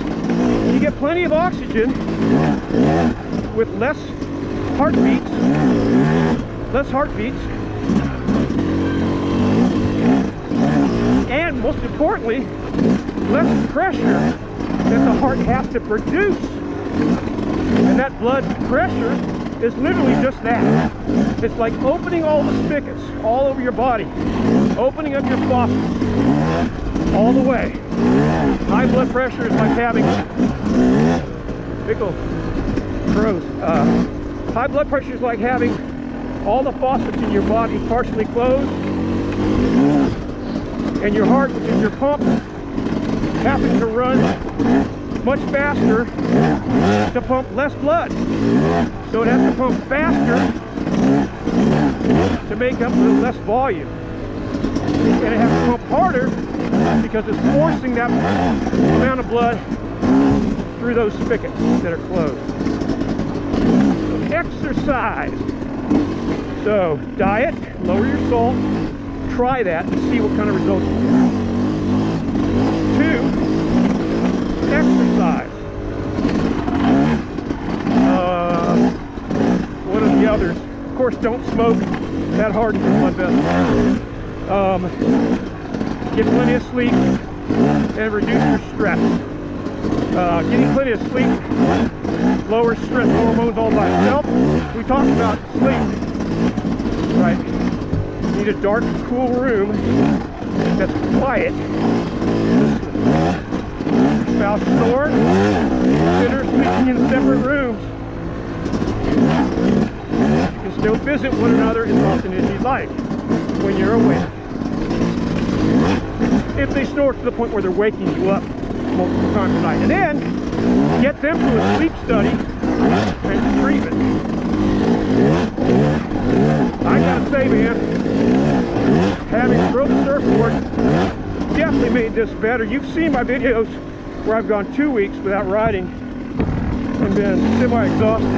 you get plenty of oxygen with less heartbeats, and most importantly, less pressure that the heart has to produce. And that blood pressure is literally just that. It's like opening all the spigots all over your body, opening up your faucets all the way. High blood pressure is like having high blood pressure is like having all the faucets in your body partially closed, and your heart, which is your pump, happens to run much faster to pump less blood. So it has to pump faster to make up the less volume. And it has to pump harder because it's forcing that amount of blood through those spigots that are closed. So exercise. So diet, lower your salt, try that and see what kind of results you get. 2, exercise. What are the others? Of course, don't smoke. That hardens your blood vessels. Get plenty of sleep and reduce your stress. Getting plenty of sleep lowers stress hormones all by itself. We talked about sleep, right? You need a dark, cool room that's quiet. Spouse snoring, consider sleeping in separate rooms. You can still visit one another as often as you'd like when you're awake. If they snore to the point where they're waking you up multiple times a night. And then get them to a sleep study and treatment. I gotta say, man, having thrown the surfboard definitely made this better. You've seen my videos where I've gone 2 weeks without riding and been semi-exhausted.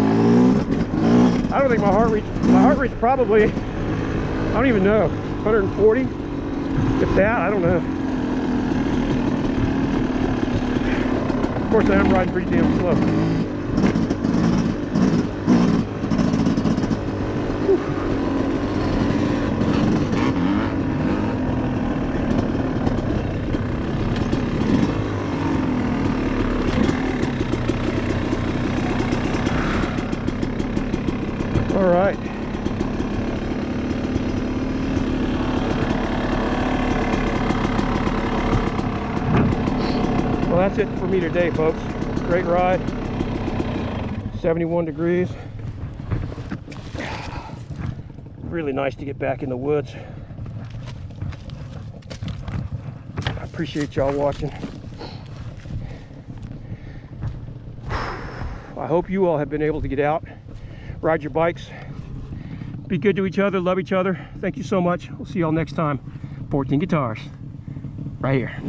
I don't think my heart rate's probably, I don't even know, 140, if that, I don't know. Of course, I am riding pretty damn slow. All right. Well, that's it for me today, folks. Great ride. 71 degrees. Really nice to get back in the woods. I appreciate y'all watching. I hope you all have been able to get out, ride your bikes, be good to each other, love each other. Thank you so much. We'll see y'all next time. 14 Guitars, right here.